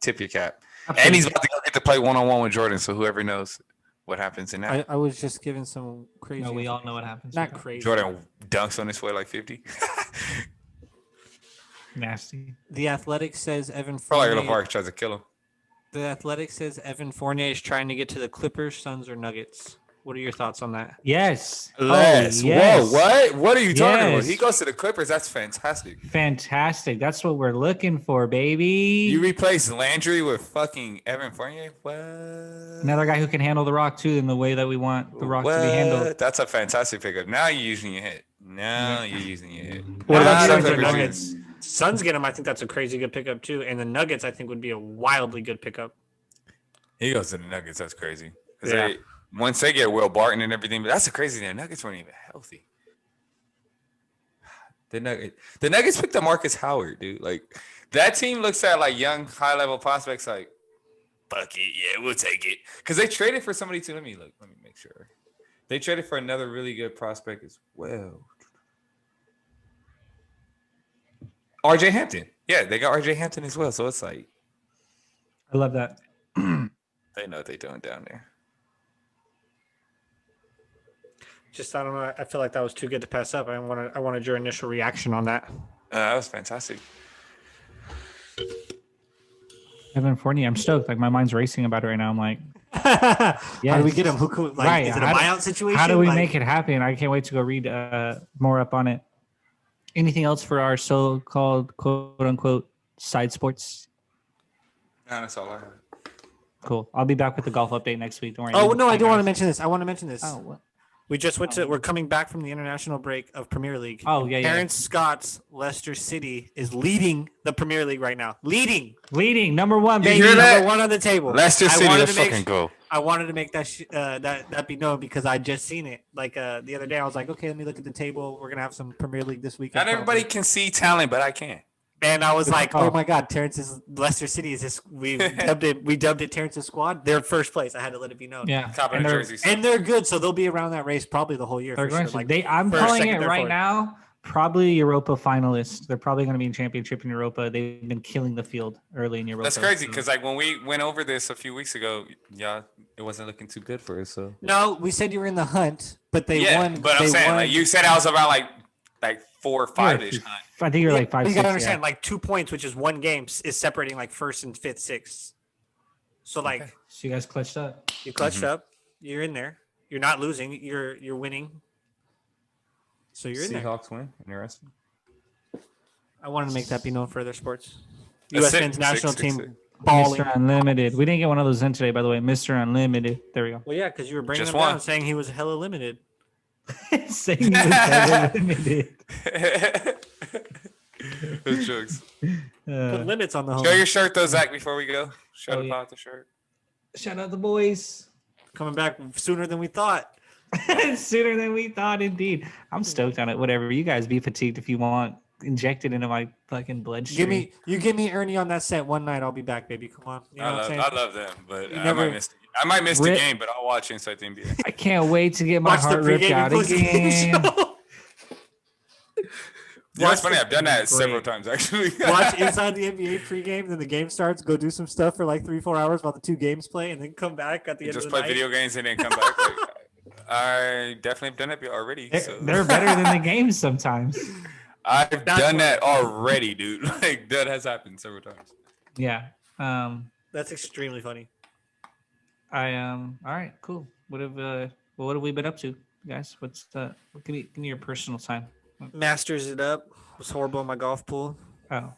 tip your cap. And he's about to get to play one-on-one with Jordan. So whoever knows what happens in that. I was just giving some crazy. No, we all know what happens. Not with that. crazy. Jordan dunks on his way like 50. Nasty. The Athletic says Evan Probably Fournier. LeVar tries to kill him. The Athletic says Evan Fournier is trying to get to the Clippers, Suns, or Nuggets. What are your thoughts on that? Yes. Les, Oh, yes. whoa, what? What are you talking about? Yes. He goes to the Clippers. That's fantastic. Fantastic. That's what we're looking for, baby. You replace Landry with fucking Evan Fournier? What? Another guy who can handle the rock too in the way that we want the rock to be handled. That's a fantastic pickup. Now you're using your head. Now you're using your head. What about Now Suns that's or what we're Nuggets? Suns get him. I think that's a crazy good pickup too. And the Nuggets, I think, would be a wildly good pickup. He goes to the Nuggets. That's crazy. 'Cause Yeah. once they get Will Barton and everything, but that's the crazy thing. The Nuggets weren't even healthy. The Nuggets picked up Marcus Howard, dude. Like that team looks at like young, high level prospects like, fuck it, yeah, we'll take it. Because they traded for somebody too. Let me make sure. They traded for another really good prospect as well. RJ Hampton. Yeah, they got RJ Hampton as well. So it's like I love that. they know what they're doing down there. Just I don't know. I feel like that was too good to pass up. I wanted your initial reaction on that. That was fantastic. Evan Fournier, I'm stoked. Like my mind's racing about it right now. I'm like, How do we Yes. get him? Who could, like, Right, is it a how do- buyout situation? how do we Like, make it happen? I can't wait to go read more up on it. Anything else for our so-called quote unquote side sports? Nah, that's all I have. Cool. I'll be back with the golf update next week. Don't worry. Oh no, I do want to guys- mention this. I want to mention this. Oh, what? We just went to. We're coming back from the international break of Premier League. Oh, yeah, yeah. Terrence Scott's Leicester City is leading the Premier League right now. Leading. Leading number one, You baby. hear that? Number one on the table. Leicester I City, wanted let's to make fucking go. I wanted to make that be known because I just seen it. Like the other day, I was like, okay, let me look at the table. We're gonna have some Premier League this weekend. Not everybody can see talent, but I can. And I was like, Oh. oh my god, Terrence's Leicester City is this. We dubbed it Terrence's squad. They're first place. I had to let it be known. Yeah. Top of And the they're- jerseys. And they're good, so they'll be around that race probably the whole year. They're For going sure. to- Like, I'm first, calling second, it third, right fourth. now. Probably Europa finalists. They're probably going to be in championship in Europa. They've been killing the field early in Europa. That's crazy so- because like when we went over this a few weeks ago, yeah, it wasn't looking too good for us. So No, we said you were in the hunt, but they yeah, won. but I'm they saying won. like you said I was about like 4 or 5 ish. I think you're like But 5. you gotta 6, understand, yeah. like 2 points, which is one game, is separating like first and fifth, sixth. So like Okay. So you guys clutched up. you clutched up, you're in there. You're not losing. You're winning. So you're in there. Seahawks win. Interesting. I wanted to make that be known for other sports. That's U.S. sick, men's sick, national sick, team sick. balling. Mr. Unlimited. We didn't get one of those in today, by the way. Mr. Unlimited. There we go. Well, yeah, because you were bringing Just him down, one. saying he was hella limited. Saying he was unlimited. Those jokes. Put limits on the home. Show your shirt though, Zach, before we go. Show Oh, the yeah. pot the shirt. Shout out the boys. Coming back sooner than we thought. Sooner than we thought, indeed. I'm stoked on it. Whatever. You guys be fatigued if you want. Inject it into my fucking bloodstream. Give me Ernie on that set one night. I'll be back, baby. Come on. You know what I'm saying? I love them, but You I never- might miss the Rip. game, but I'll watch Inside the NBA. I can't wait to get my Watch the heart ripped pregame out and postgame again. show. You know, it's Watch funny. the- I've done that several Great. times actually. Watch Inside the NBA pregame, then the game starts. Go do some stuff for like 3-4 hours while the two games play, and then come back at the end Just of the play night. video games and then come back. Like, I definitely have done it already. They're, So. they're better than the games sometimes. I've That's done what- that already, dude. Like that has happened several times. Yeah. That's extremely funny. All right, cool. What have we been up to, guys? Give me your personal time. Masters it up. Was horrible in my golf pool, Oh.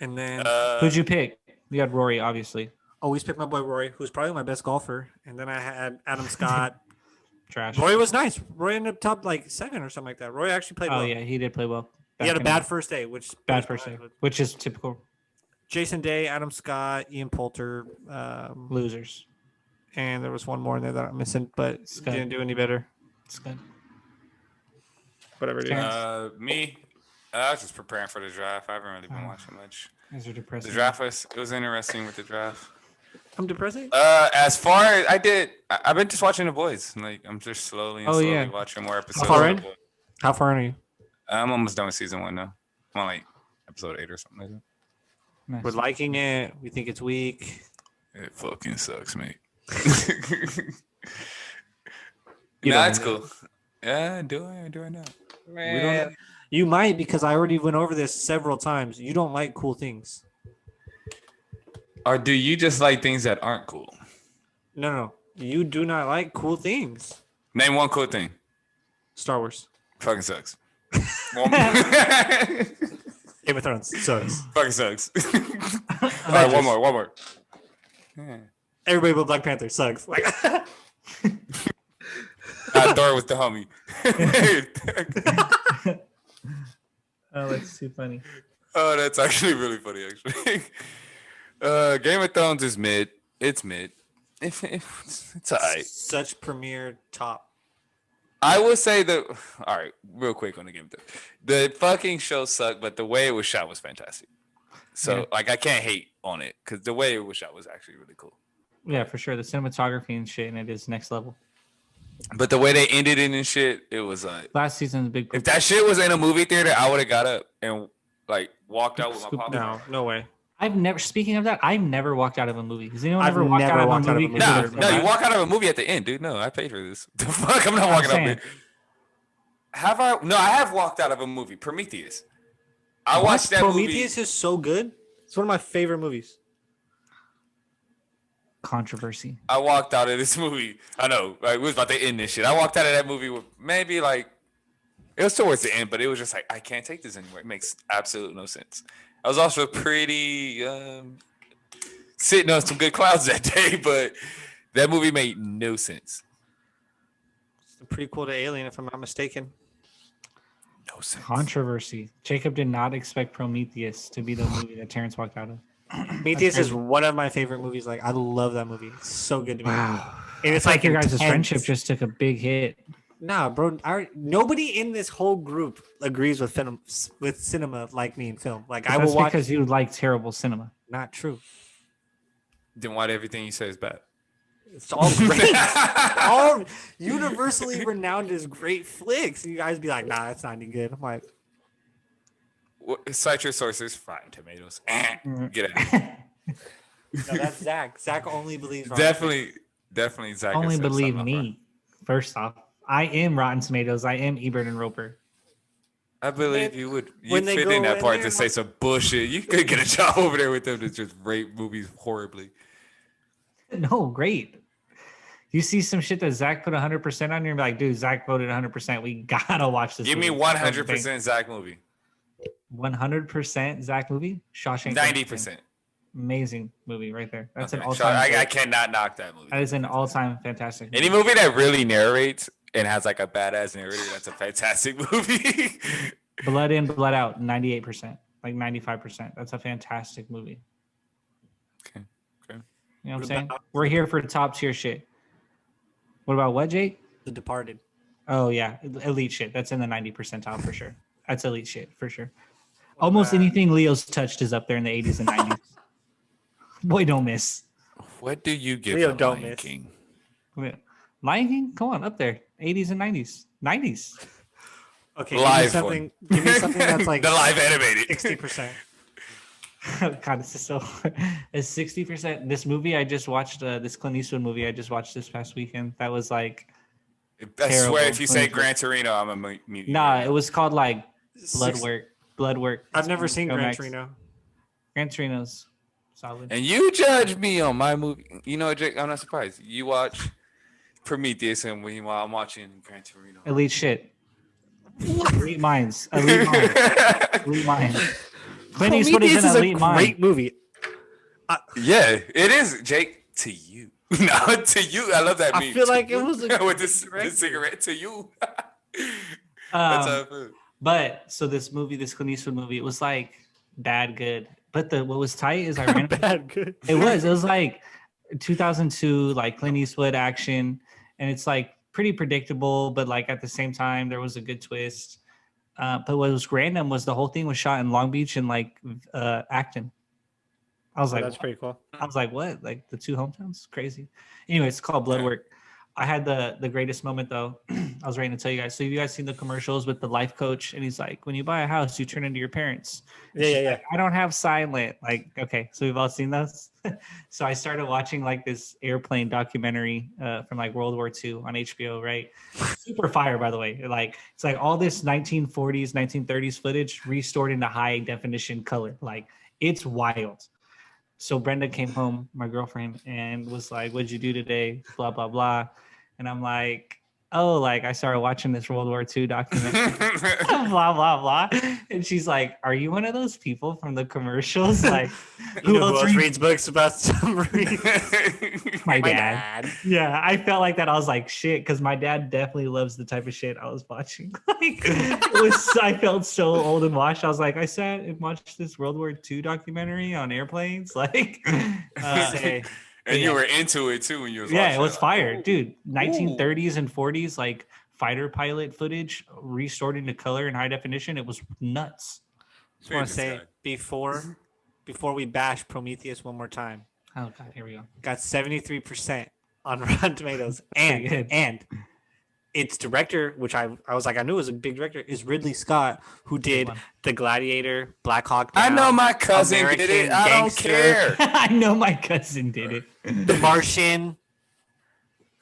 and then Who'd you pick? You had Rory, obviously. always picked my boy Rory, who's probably my best golfer. And then I had Adam Scott. Trash. Roy was nice. Roy ended up top like 7 or something like that. Roy actually played Oh well. yeah, he did play well. He had a Back in bad the- first day, which bad first day, which is typical Jason Day, Adam Scott, Ian Poulter, losers. and there was one more in there that I'm missing, but Scott. didn't do any better. It's good. Whatever it is. Terrence? Me, I was just preparing for the draft. I haven't really been watching much. These are The depressing. draft was interesting with the draft. I'm depressing. As far as I've been just watching The Boys. Like I'm just slowly and Oh, slowly yeah. watching more episodes. far of in? The Boys. How far are you? I'm almost done with season 1 now. I'm on like episode 8 or something like that. Nice. We're liking it. We think it's weak. It fucking sucks, mate. You Nah, don't it's know. cool. Yeah, do I know? We don't know. You might, because I already went over this several times. You don't like cool things. Or do you just like things that aren't cool? No. You do not like cool things. Name one cool thing. Star Wars. Fucking sucks. One more. Game of Thrones sucks. Fucking sucks. All right, one more. Yeah. Everybody but Black Panther sucks. Like, Thor was the homie. Oh, that's too funny. Oh, that's actually really funny. Actually, Game of Thrones is mid. It's mid. It's alright. such premier top. I would say all right, real quick on the Game of Thrones. The fucking show sucked, but the way it was shot was fantastic. So, Yeah. like, I can't hate on it because the way it was shot was actually really cool. Yeah, for sure. The cinematography and shit, and it is next level. But the way they ended it and shit, it was like, Last season's big. if that shit was in a movie theater, I would have got up and like walked out with my popcorn. No, no way. I've never. Speaking of that, I've never walked out of a movie. Has anyone I've ever walked never out walked of out a of a movie? movie. No, because no, of you the- walk out of a movie at the end, dude. No, I paid for this. The fuck, I'm not I'm walking out. saying. There. Have I? No, I have walked out of a movie. Prometheus. I watched that Prometheus movie. is so good. It's one of my favorite movies. Controversy. I walked out of this movie. I know, like, we was about to end this shit. I walked out of that movie with maybe like it was towards the end, but it was just like I can't take this anymore. It makes absolute no sense. I was also pretty sitting on some good clouds that day, but that movie made no sense. It's a prequel to Alien, if I'm not mistaken. No sense. Controversy. Jacob did not expect Prometheus to be the movie that Terrence walked out of. Prometheus is one of my favorite movies. Like, I love that movie. It's so good to me. Wow. And It's like your guys' intense. friendship just took a big hit. Nah, bro. Nobody in this whole group agrees with cinema like me in film. Like, But I will that's watch. because you like terrible cinema. Not true. Then why everything you say is bad? It's all great. All universally renowned as great flicks. You guys be like, nah, that's not any good. I'm like, Cite your sources. Rotten Tomatoes. Get it. no, that's Zach. Zach only believes. Rotten Definitely. Zach. Only said believe something about me. First off, I am Rotten Tomatoes. I am Ebert and Roper. I believe you would. You when they fit go in that in part there, to say some bullshit. You could get a job over there with them to just rate movies horribly. No, great. You see some shit that Zach put 100% on, you're like, dude, Zach voted 100%. We gotta watch this. Give me movie. 100% Zach movie. 100% Zach movie. Shawshank. 90%. Amazing movie right there. That's Okay. an So all-time. I cannot knock that movie. That is an all-time fantastic. Any movie that really narrates and has like a badass narrator, that's a fantastic movie. Blood in, Blood out. 98%, like 95%. That's a fantastic movie. Okay. You know what I'm What saying? about- We're here for top tier shit. What about what, Jake? The Departed. Oh yeah, elite shit. That's in the 90 percentile for sure. That's elite shit for sure. Almost anything Leo's touched is up there in the 80s and 90s. Boy, don't miss. What do you give Leo the don't Lion miss. King? Lion King, come on, up there. 80s and 90s. 90s. Okay, Live give me something that's like the live animated. 60%. God, this is so. It's 60%. This movie I just watched, this Clint Eastwood movie I just watched this past weekend. That was like, I Terrible. swear, if you say Gran Torino, I'm a mute. nah, it was called like Blood Six- Work. Blood Work. I've It's never on seen HBO Gran Max. Torino. Gran Torino's solid. And you judge me on my movie. You know, Jake, I'm not surprised. You watch Prometheus, and while I'm watching Gran Torino. Elite shit. Elite minds. Elite minds. Elite minds. Clint Eastwood is Prometheus an is a elite mind. great movie. Yeah, it is, Jake. To you, no, to you. I love that. I meme. feel To like it you. was a with this direct- cigarette. To you. That's how I feel. But so this movie, this Clint Eastwood movie, it was like bad good. But what was tight is I ran. Bad, good. It was like 2002, like Clint Eastwood action, and it's like pretty predictable, but like at the same time there was a good twist. But what was random was the whole thing was shot in Long Beach and like Acton. I was like, That's pretty cool. I was like, what? Like the two hometowns? Crazy. Anyway, it's called Blood Work. I had the greatest moment though. I was ready to tell you guys. So you guys seen the commercials with the life coach, and he's like, when you buy a house, you turn into your parents. Yeah. I don't have silent. Like, okay, so we've all seen those. So I started watching like this airplane documentary from like World War II on HBO, right? Super fire, by the way. Like it's like all this 1940s, 1930s footage restored into high definition color. Like it's wild. so Brenda came home, my girlfriend, and was like, "What'd you do today?" Blah blah blah, and I'm like, "Oh, like I started watching this World War II documentary." Blah blah blah, and she's like, "Are you one of those people from the commercials?" Like, You know who else reads- reads books about submarines? My My dad. dad. Yeah, I felt like that. I was like, shit, because my dad definitely loves the type of shit I was watching. Like, I felt so old and washed. I was like, I sat and watched this World War II documentary on airplanes. Like, Say, And you were into it too when you was yeah, watching it was like, fire, ooh. dude. 1930s and 40s, like fighter pilot footage restored into color and high definition. It was nuts. just want Jesus to say God. before we bash Prometheus one more time, Oh god, here we go. got 73% on Rotten Tomatoes, pretty good. and its director, which I was like I knew was a big director, is Ridley Scott, who did one. The Gladiator, Black Hawk I Down, know my cousin did American it. I don't Gangster. care. I know my cousin did it. The Martian.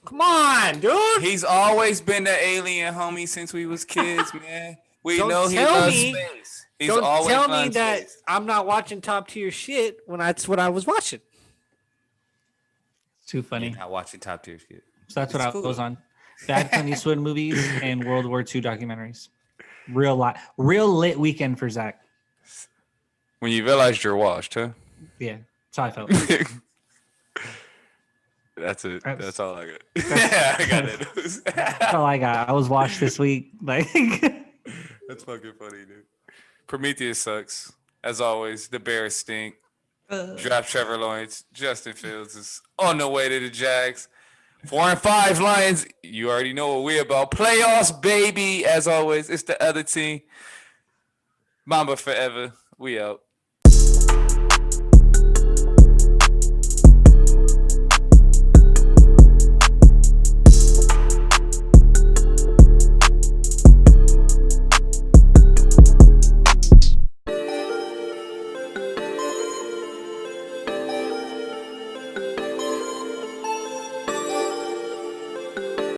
Come on, dude. He's always been the alien homie since we was kids, man. We Don't know he tell loves me- space. He's Don't always tell me loved that space. I'm not watching top tier shit when that's what I was watching. Too You're funny. not watching top tier shit. So that's what It's I cool. was on. Bad Clint Eastwood movies and World War II documentaries. Real lit weekend for Zach. When you realized you're washed, huh? Yeah, that's how I felt. That's it. That's- That's all I got. Yeah, I got it. That's all I got. I was washed this week. Like, That's fucking funny, dude. Prometheus sucks. As always, the Bears stink. Draft Trevor Lawrence. Justin Fields is on the way to the Jags. 4-5 Lions. You already know what we're about. Playoffs, baby. As always, it's the other team. Mamba forever. We out.